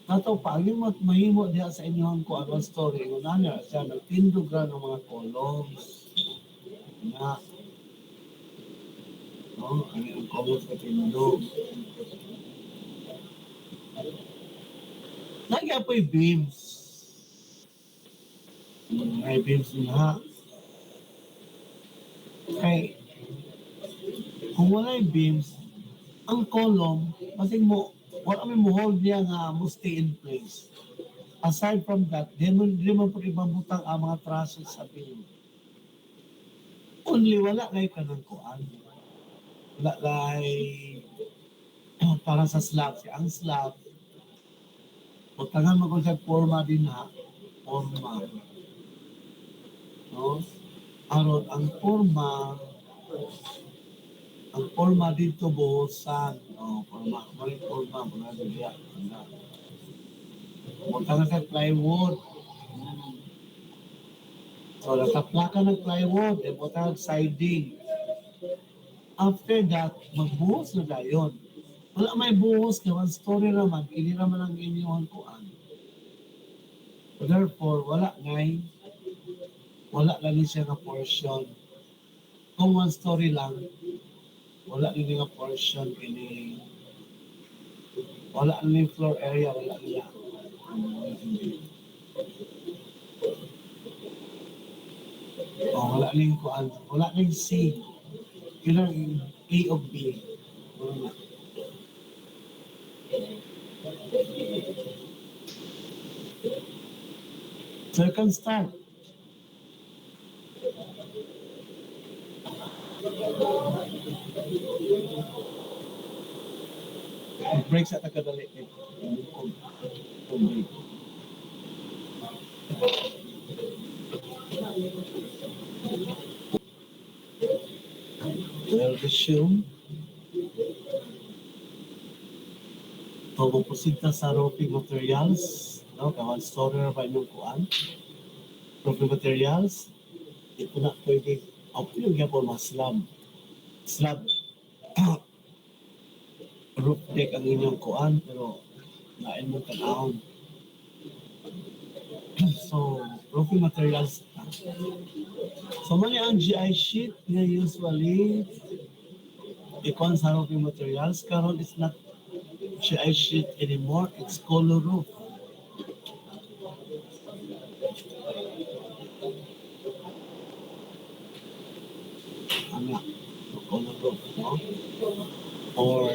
Nato pa, yung mahimo diha sa inyong kuan one story, una niya siya nagtindog ra ng mga columns. Na, no? Ang columns na tindog. Nagya po yung beams. May beams niya. Kay, kung wala yung beams, ang column, kasi wala may hold niya nga mo stay in place. Aside from that, di mo po ibang ang mga trusses sa beam. Only wala na yung kanang kuan. Wala na para sa slab. Ang slab, utangan mo kung sa forma din ha. Forma. No? Aron, ang forma dito buhusan. No, forma. Maring forma. Mga diya. Utangan sa plywood. So, nakaplaka ng plywood. Utangan siding. After that, magbuhos na dayon. Wala may buhos kaya one story naman, kini naman ang inyong kuan. Therefore, wala lang siya na portion. Kung one story lang, wala lang nga portion kini. Wala lang yung floor area, wala nila. Wala lang kuan, wala lang C. Kailang A of B. Wala. So you can start. Break sa takadali. Well, resume. Pupusid ta sa roofing materials. No? Kawan story na ba inyong kuan? Roofing materials. Ito na pwede. Ako yung po mga slab. Slab. Roof deck ang inyong kuan. Pero lain mo tanawon. So, roofing materials. So, mali ang GI sheet na usually ikon sa roofing materials. Karon it's not GI sheet anymore. It's color roof. Ano? Color roof, no? Or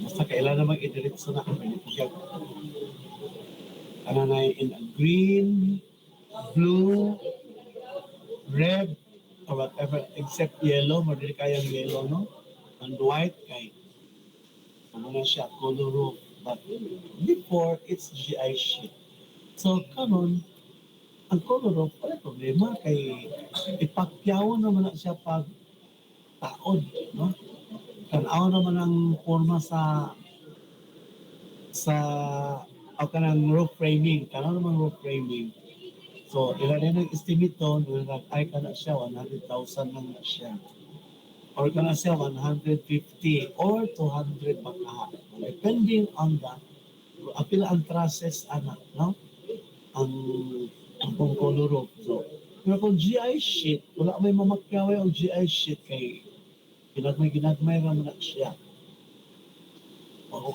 basta kailan naman i-diretso na pwede po siya. Ano na in a green, blue, red, or whatever, except yellow, madali kayang yellow, no? And white, kay ano na siya, color roof. But before, it's GI sheet. So, karon ang color roof, wala problema, kay ipakyaw naman na siya pag taod, no? Tanaw naman ang forma sa o kanang roof framing, tanaw naman roof framing. So, ilan na ng estimate doon, ay ka na siya, 100,000 lang na siya. or kana siya 150 or 200 baka. Depending on the apil ang process anak, no? Ang kung kolorok. So, pero kung GI sheet, wala may mamakyaway o GI sheet kay ginagmay raman na siya. O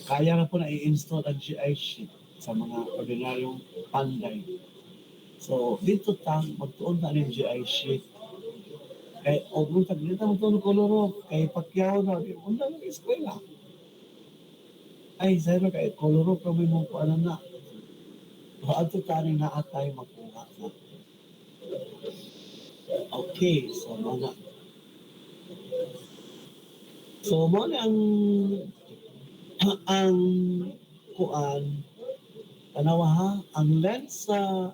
kaya na po na i-install ang GI sheet sa mga ordinaryong panday. So, dito tang magtuon na ng GI sheet. Kay o kung taglita mo ito ng kolorok, kay pakyaw na, wala lang eskwela. Ay, zero kay kolorok kami mong kuanan na. Ato tani na atay makuha na. Okay, so mga. So mo na ang kuan tanawa ha, ang length sa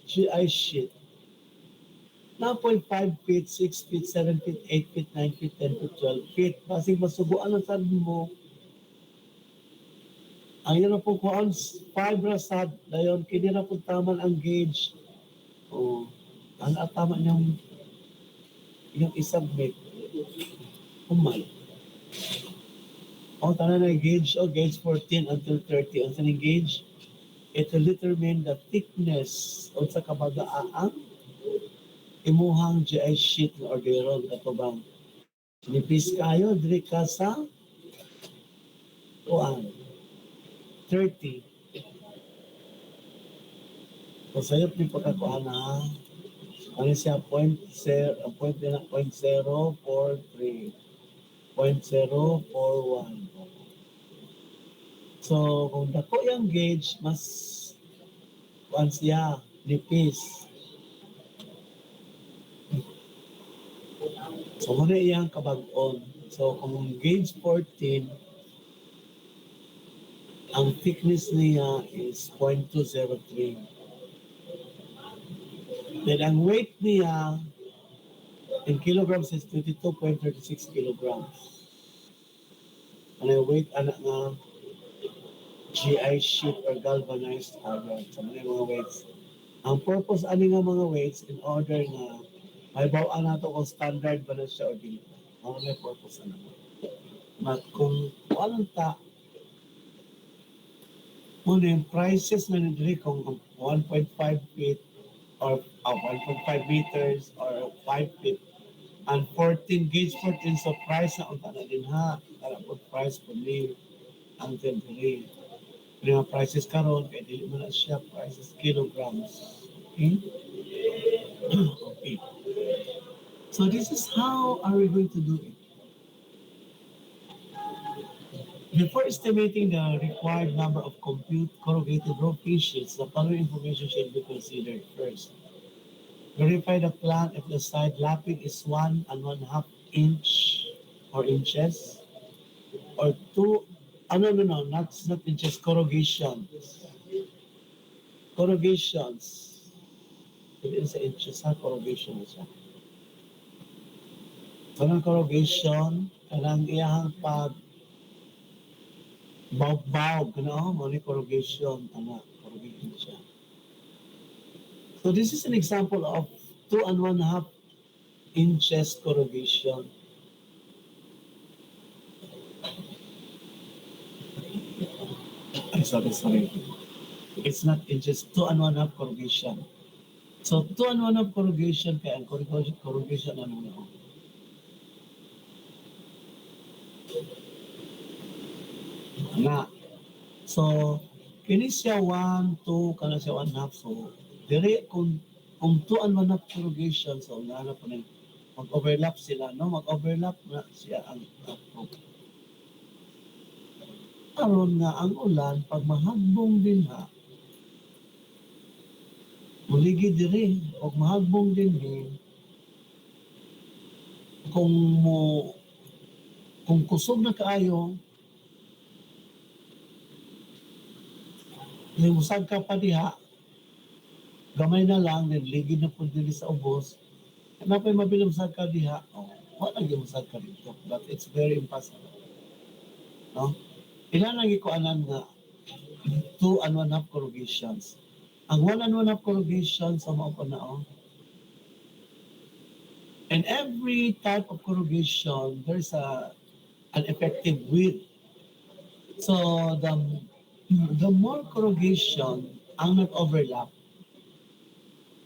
GI sheet na 5 feet, 6 feet, 7 feet, 8 feet, 9 feet, 10 feet, 12 feet. Basig masubuan ang sabi mo, ang yun na po kuan 5 rasad, dayon kini na po taman ang gauge. O, ano tama niyang yung isubmit. Umay. O, tanan na gauge, gauge 14 until 30. Ang saning gauge, it will determine the thickness o sa kabagaang imuhang GI sheet na orderon ato bang nipis kayo diri ka sa kuan 30. So sayop ni pagkakuan na ano siya point na 0.043 0.041. So kung dako yung gauge mas kuan siya nipis. So muna iyang kabag-on. So kung gauge 14, ang thickness niya is 0.203. Then ang weight niya in kilograms is 22.36 kilograms. Ano yung weight anak nga GI sheet or galvanized iron. So ano yung mga weights. Ang purpose ani nga mga weights in order na may bawaan nato kung standard ba na siya o dili. Ano may purpose na naman. But kung anong muna yung prices na nandiri kung 1.5 feet or 1.5 meters or 5 feet and 14 gauge 14 so price na unta na din ha. Para po price po ni ang diri. Yung mga prices karon kay dili man na siya prices kilograms. Okay? Okay. So this is how are we going to do it? Before estimating the required number of compute corrugated raw fish sheets, the following information should be considered first. Verify the plan if the side lapping is 1 1/2 inch or inches or 2, no, not inches, corrugations. Corrugations. Hindi sa inches ha, corrugation siya. Kanang corrugation, kanang iyahang pag bawg, ano, mo ni corrugation, corrugation siya. So this is an example of 2 1/2 inches corrugation. Sorry. It's not inches, 2 1/2 corrugation. So 2 1/2 corrugation kaya ang corrugation ano na. Na. So kini siya 1, 2, kana siya 1/2. So dire kung 2 1/2 corrugation so na po na mag-overlap sila, no? Mag-overlap na siya ang aron nga ang ulan pag mahagbong din ha muligid diri o mahagbong din kung kusog na kaayo limusag ka pa diha gamay na lang then ligid na po diri sa ubos na pa'y mabilusag ka diha wala gimusag ka dito but it's very impossible, no? Ilan ang ikuanan nga 2 1/2 corrugations. Ang 1 1/2 corrugation sa mao pa na And every type of corrugation, there's an effective width. So the more corrugation ang nag-overlap,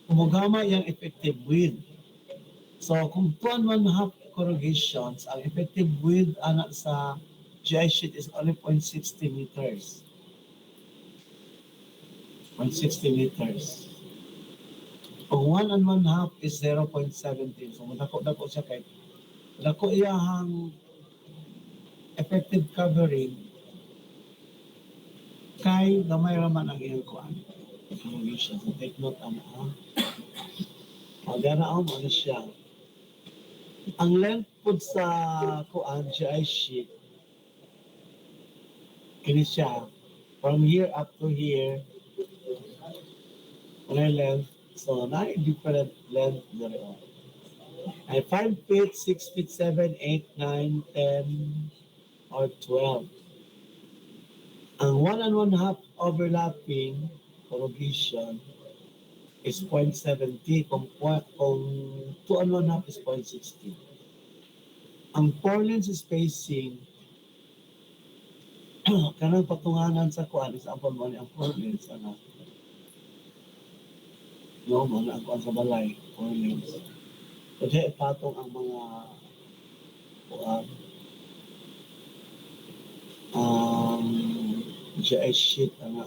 kumugama yung effective width. So kung 2.5 corrugations, ang effective width anak sa GI sheet is only 0.60 meters. 0.60 meters. Kung 1.5 is 0.17. So dako siya kay dako iyahang effective covering kay gamay raman ang iyang kuan. Corrugation. So take note ana ha. Agana ako ano siya. Ang length po sa kuan GI sheet kini siya from here up to here ano length so na different length dari ay 5 feet 6 feet 7 8 9 10 or 12 ang 1.5 overlapping corrugation is 0.70 kung 2.5 is 0.60 ang 4 lens spacing kanang patunganan sa kuan is apon mo ni ang 4 lens ana no mo na ang sa balay 4 lens kasi patong ang mga kuan GI sheet ana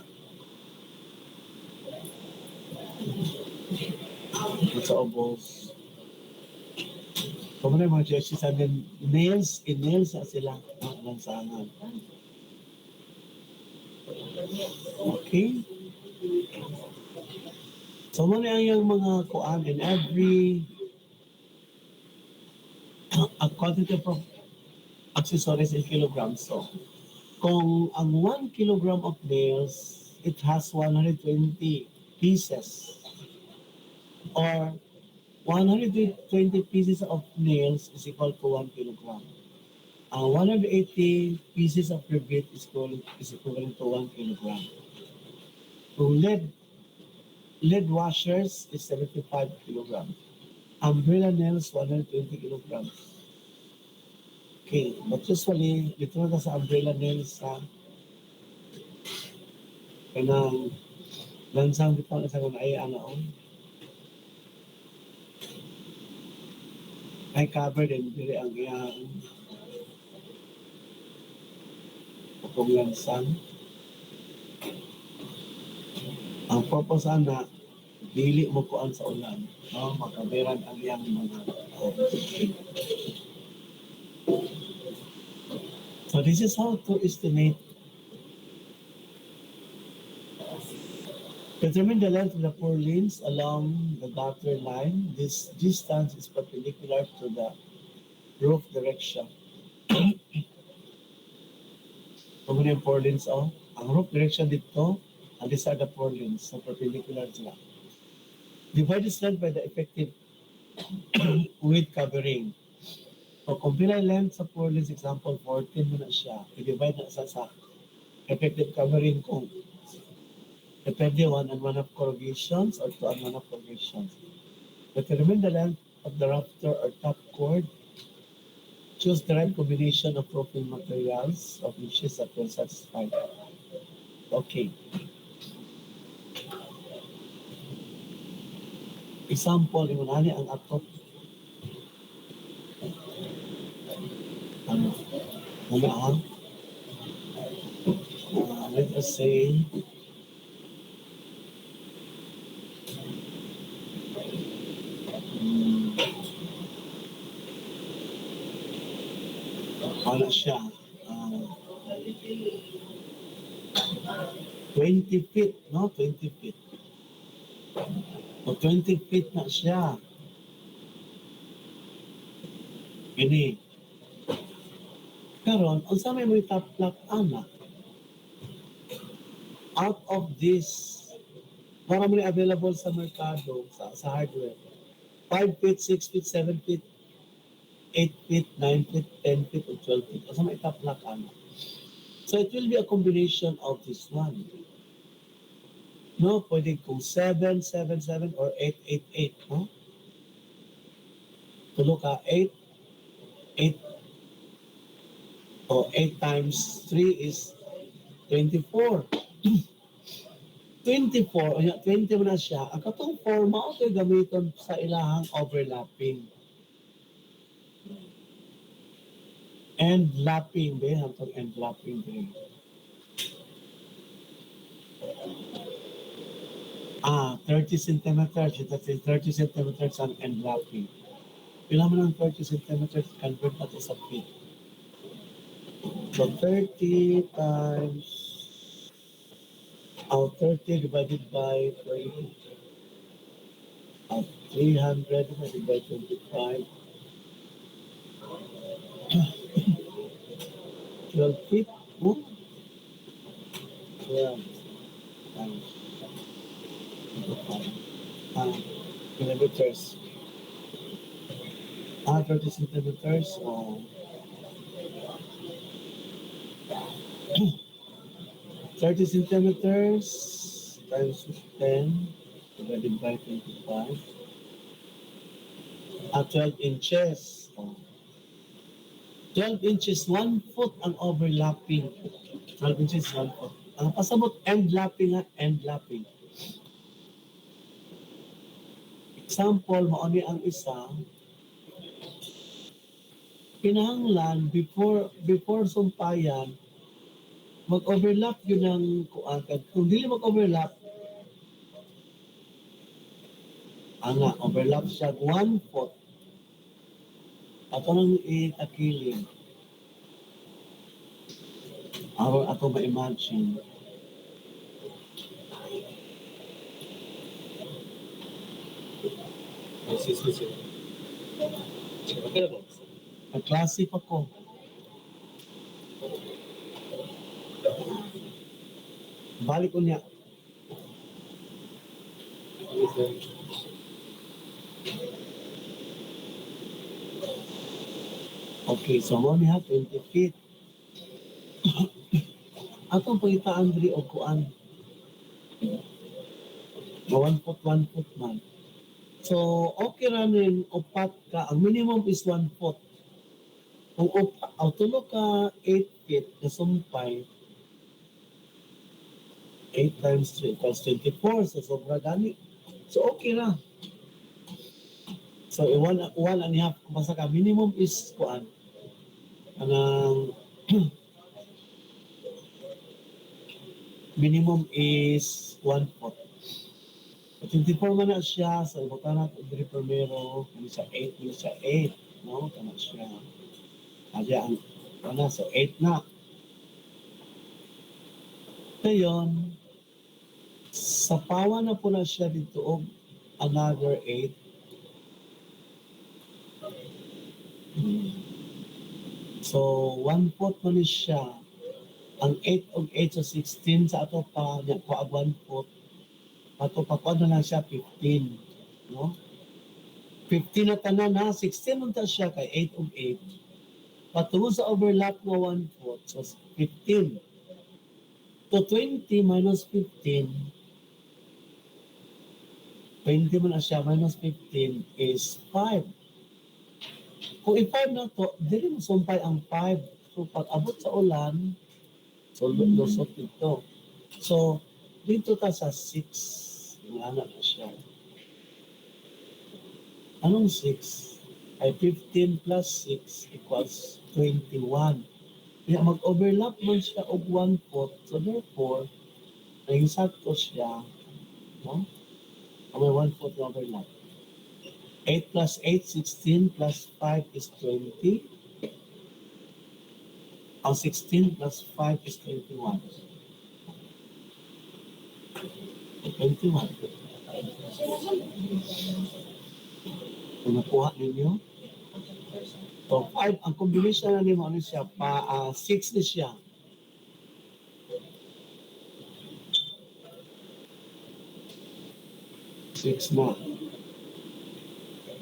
sa obos kung mga GI sheet sa nails sa sila lansangan. Okay. So mo na yung mga kuan in every a quantity of accessories in kilograms. So kung ang 1 kilogram of nails, it has 120 pieces or 120 pieces of nails is equal to 1 kilogram. 180 pieces of rivet is equivalent to 1 kilogram. So lead washers is 75 kilograms. Umbrella nails 120 kilograms. Okay, but usually dito na sa umbrella nails sa kanang lansang dito na sa kung ay ano ay covered and dili ang iyang kung lansang. Ang purpose ana dili mo kuan sa ulan, no? Makaberan ang iyang mga So this is how to estimate. Determine the length of the four lanes along the gutter line. This distance is perpendicular to the roof direction. Kung ano yung four lanes, ang roof direction dito, and these are the four lanes, so perpendicular sila. Divide this length by the effective width covering. So kung pila length sa four lanes, example, 14 mo na siya, i-divide na sa effective covering kung depende 1.5 corrugations or 2.5 corrugations. Determine the length of the rafter or top cord. Choose the right combination of roofing materials of niches that will satisfy. Okay. Example, imunani ang atop. Ano? Let us say, ano siya? 20 feet, no? 20 feet. O 20 feet na siya. Gini. Karon, ang sa may top lock ana, out of this, marami available sa merkado, sa hardware. 5 feet, 6 feet, 7 feet, 8 feet, 9 feet, 10 feet, or 12 feet. Asa may top lock ana. So it will be a combination of this one. No, pwede kung 7, 7, 7, or 8, 8, 8, no? Tulo ka 8, 8 o 8 times 3 is 24. 24, o 20 mo na siya. Ang katong forma o ito'y gamiton sa ilahang overlapping. End lapping, be. Ang end lapping, be. 30 centimeters. Ito 30 centimeters ang end lapping. Pila mo ng 30 centimeters, convert natin sa feet. So 30 times 30 divided by 20. 300 divided by 25. 12 feet. 12 times 25. Kilometers. 30 centimeters. 30 centimeters times 10 divided by 25. 12 inches. 12 inches, 1 foot ang overlapping. 12 inches, 1 foot. Ang pasabot, end lapping ha, end lapping. Example, mauni ang isa, kinahanglan before sumpayan, mag-overlap yun ng kuagad. Kung dili mag-overlap, overlap siya 1 foot. Ato nang itakiling. Ato ma-imagine. Nag-klase pa ko. Balik ko niya. Okay, so mo niya 20 feet. Atong pangitaan diri og kuan. 1 foot man. So, okay ra nin upat ka. Ang minimum is 1 foot. Kung tulo ka 8 feet na sumpay, 8 times 3 equals 24. So, sobra gani. So, okay ra. So, 1 and a half. Kung basta ka, minimum is kuan. Anang minimum is 1 foot. 24 man na siya, so ibutan natin diri primero, kung sa 8, kung sa 8, no? Tama siya. Kaya ang so 8 na. Ngayon, sa pawa na po na siya dito og another 8. So, 1 foot man ni siya. Ang 8 og 8 so 16 sa ato pa, niya ko ag 1 foot. Ato pa ko na lang siya 15, no? 15 na tanan ha, 16 man ta siya kay 8 og 8. Patungo sa overlap nga 1 foot, so 15. To 20 minus 15, 20 man na siya minus 15 is 5. Kung i-5 na to, dili mo sumpay ang 5. So pag abot sa ulan, so lusot ito. So, dito ta sa 6. Wala na siya. Anong 6? Ay 15 plus 6 equals 21. Kaya mag-overlap man siya og 1 foot. So therefore, naging sakto siya. No? May 1 foot na overlap. 8 plus 8, 16 plus 5 is 20. Ang 16 plus 5 is 21. 21. Kung nakuha ninyo, so 5, ang combination na nimo ano siya, 6 na siya. Six na.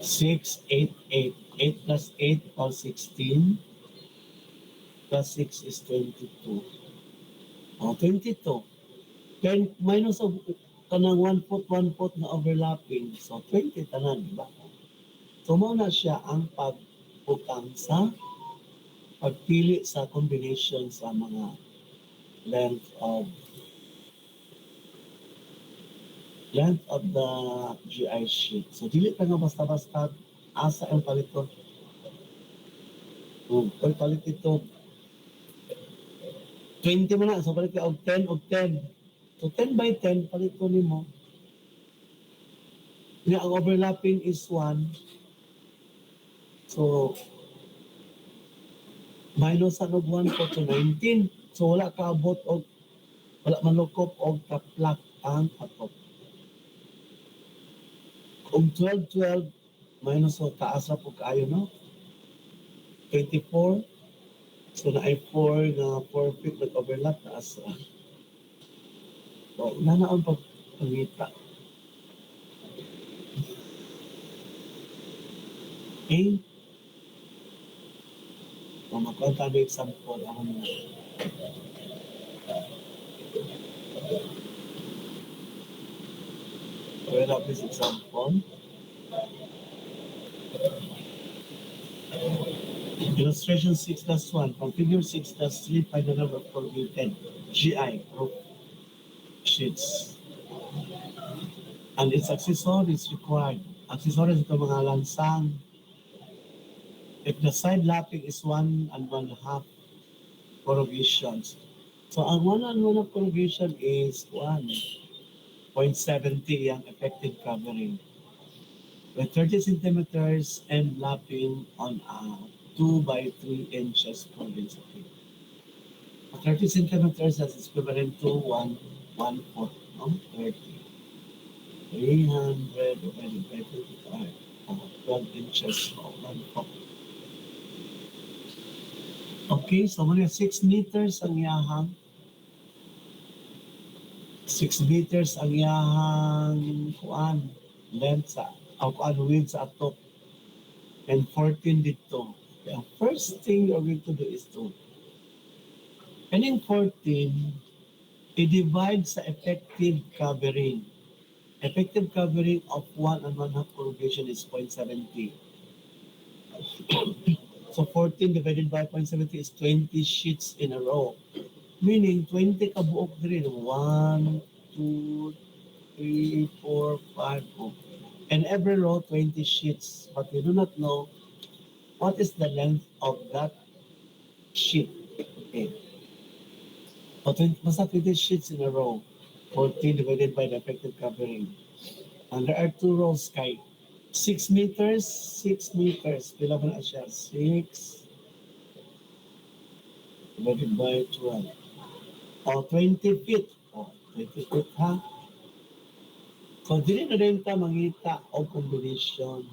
6, 8, 8. 8 plus 8 equals 16. Plus 6 is 22. 22. Then minus of kanang 1 foot na overlapping. So 20 tanan, di ba? Tumaw na siya ang pagbutang sa pagpili sa combination sa mga length of the GI sheet. So dili ka nga basta-basta asa ang paliton. Kung palit ito 20 mo na, so palit ka og 10 og 10. So 10 by 10 palito nimo. Nga ang overlapping is 1. So minus ang og 1 ko to 19. So wala ka abot og wala manlukop og kaplak ang atop. Kung 12 minus o taas na po kaayo, no? 24. So na ay 4 na 4 feet nag-overlap taas na. So nanaon pag pangita. Okay? So makunta na example ako na. Overlap this example. Illustration 6-1. From figure 6-3, find the number of corrugated GI group sheets. And its accessories required. Accessories ito mga lansang. If the side lapping is 1 1/2 corrugations. So ang 1 1/2 corrugation is 1.70 ang effective covering. With 30 centimeters and lapping on a 2 by 3 inches province. Okay. 30 centimeters is equivalent to 1/4, no? 30. 300 divided by 25. 12 inches or 1/4. Okay, so muna 6 meters ang yahang. 6 meters ang yahang kuan length sa width sa atop. And 14 dito. The first thing you're going to do is to ending 14, i-divide sa effective covering. Effective covering of 1 1/2 corrugation is 0.70. So 14 divided by 0.70 is 20 sheets in a row. Meaning 20 kabuok din. 1, 2, 3, 4, 5, 6. And every row 20 sheets. But we do not know what is the length of that sheet. Okay. But basta 20 sheets in a row. 14 divided by the effective covering. And there are 2 rows kay 6 meters, 6 meters. Pila ba na siya? 6 divided by 12. O 20 feet. O 20 feet ha. So dili na rin ka mangita o combination.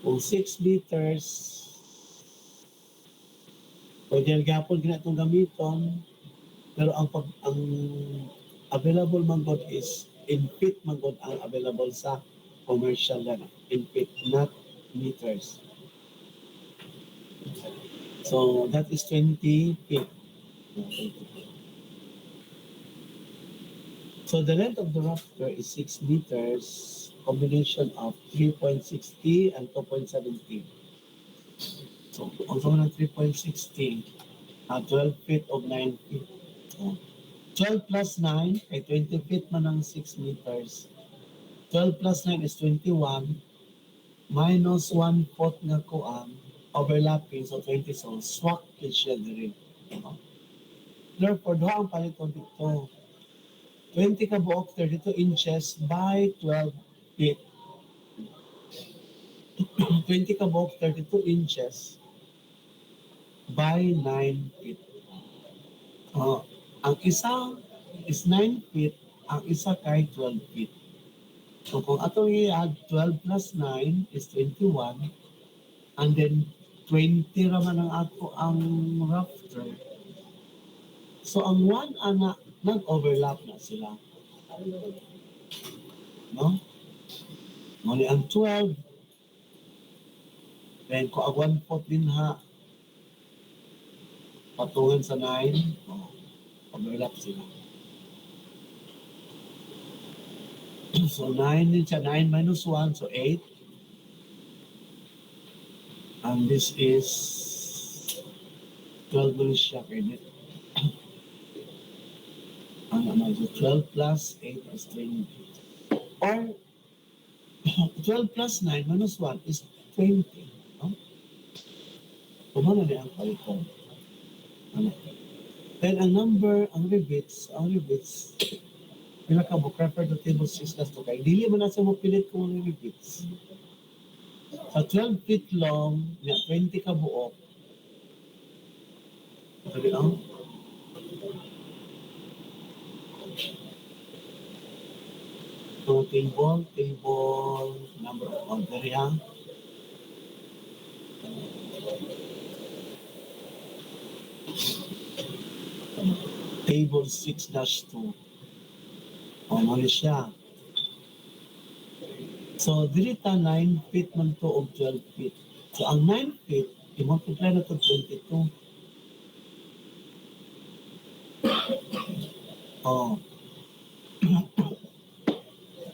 Kung 6 meters, pwede ang gapon na itong gamiton, pero ang available man god is in feet man god ang available sa commercial lang. In feet, not meters. So that is 20 feet. So the length of the rafter is 6 meters, combination of 3.60 and 2.70. So ang sama ng 3.60, 12 feet of 9 feet. So, 12 plus 9 ay 20 feet man ng 6 meters. 12 plus 9 is 21 minus 1/4 nga kuan overlapping, so 20, so swak is siya diri. Therefore, doha ang paliton dito. 20 ka buok, 32 inches by 12 feet. 20 ka buok, 32 inches by 9 feet. Ang isa is 9 feet, ang isa kay 12 feet. So kung atong i-add 12 plus 9 is 21, and then 20 raman ang ato ang rafter. So ang one ana nag-overlap na sila. No? Muli ang 12, then kung ang 1/4 din ha, patungan sa 9, overlap sila. So 9 din siya, 9 minus 1, so 8. And this is 12 ulit siya, credit. Ano naman, so 12 plus 8 is 20. Or 12 plus 9 minus 1 is 20. No? Kumana niya ang kalito. Ano? Then ang number, ang rebits, pila ka mo, prefer to table 6 plus 2 kay dili man na sa mo pilit kung ang rebits. Sa 12 feet long, 20 ka buok. Sabi ang so, table, number of order yan. Table 6-2. O, mali siya. So, dirita 9 feet man to o 12 feet. So, ang 9 feet, i-multiply na to 22. Oh.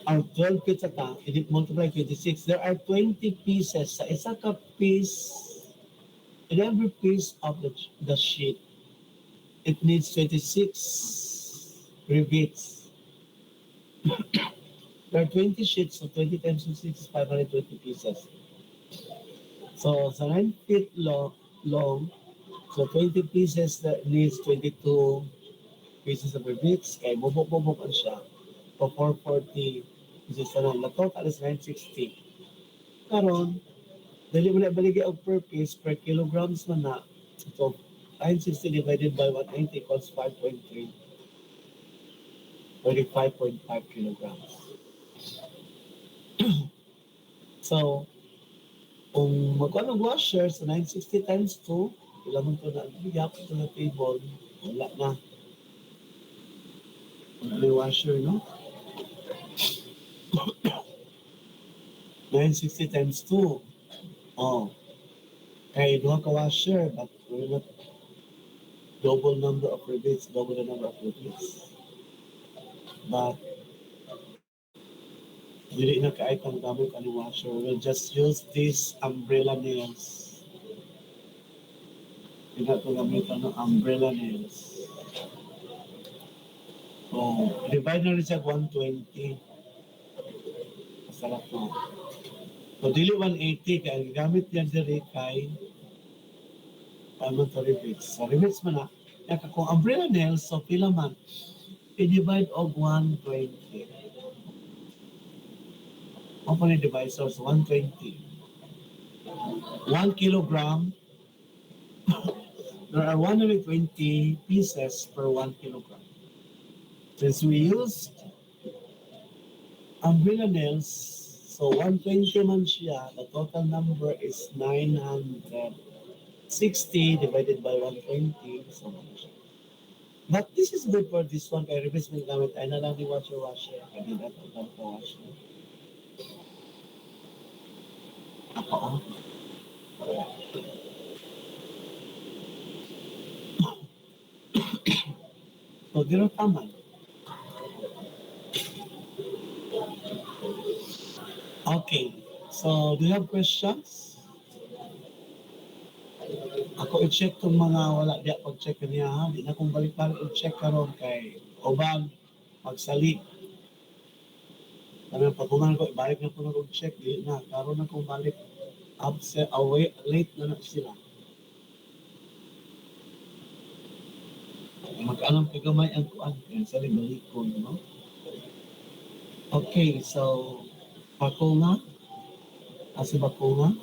Ang 12 feet sa ta, i-multiply 26. There are 20 pieces. Sa isa ka piece, in every piece of the sheet, it needs 26 rivets. There are 20 sheets, so 20 times 6 is 520 pieces. So, sa 9 feet long, so 20 pieces that needs 22 pieces of rivets. Kaya bubok-bubok ang siya. So, 440 pieces na lang. The total is 960. Karon, dali mo na baligay og per piece, per kilograms man na. So, 960 divided by 180 equals 5.3. 35.5 kilograms. So, kung magkuha ng washer sa 960 times 2, ilamang ko na bigyan ko ito na table, wala na. Wala na yung washer, no? 960 times 2. Oh. Kaya doon ka washer, but we're not double number of rivets, double the number of rivets. But, dili na kahit ang gamit ang washer. We'll just use these umbrella nails. Hindi na ito gamitan ng umbrella nails. So, divide na rin siya 120. Masarap na. So, dili 180, kaya ang gamit niya diri kay paano to rivets. So, rivets man na. Kaya kung umbrella nails, so pila man. I-divide og 120. Ang pa divisor, so 120. 1 kilogram. There are 120 pieces per 1 kilogram. Since we used umbrella nails, so 120 man siya, the total number is 960 divided by 120. So much. But this is good for this one. Kaya replacement gamit ay na lang ni washer. Kaya di na ito washer. Ako. So, di rin tama. Okay. So, do you have questions? Ako i-check itong mga wala diya pag-check niya ha. Di na kong balik-balik i-check karon kay Obang magsali. Kaya pag kumain ko, ibalik na po na kong-check. Di na, karon na kong balik. Absent, away, late na sila. Mag-alam ka gamay ang kuan. Kaya sa libalikon, no? Okay, so, bakunga. Kasi bakunga.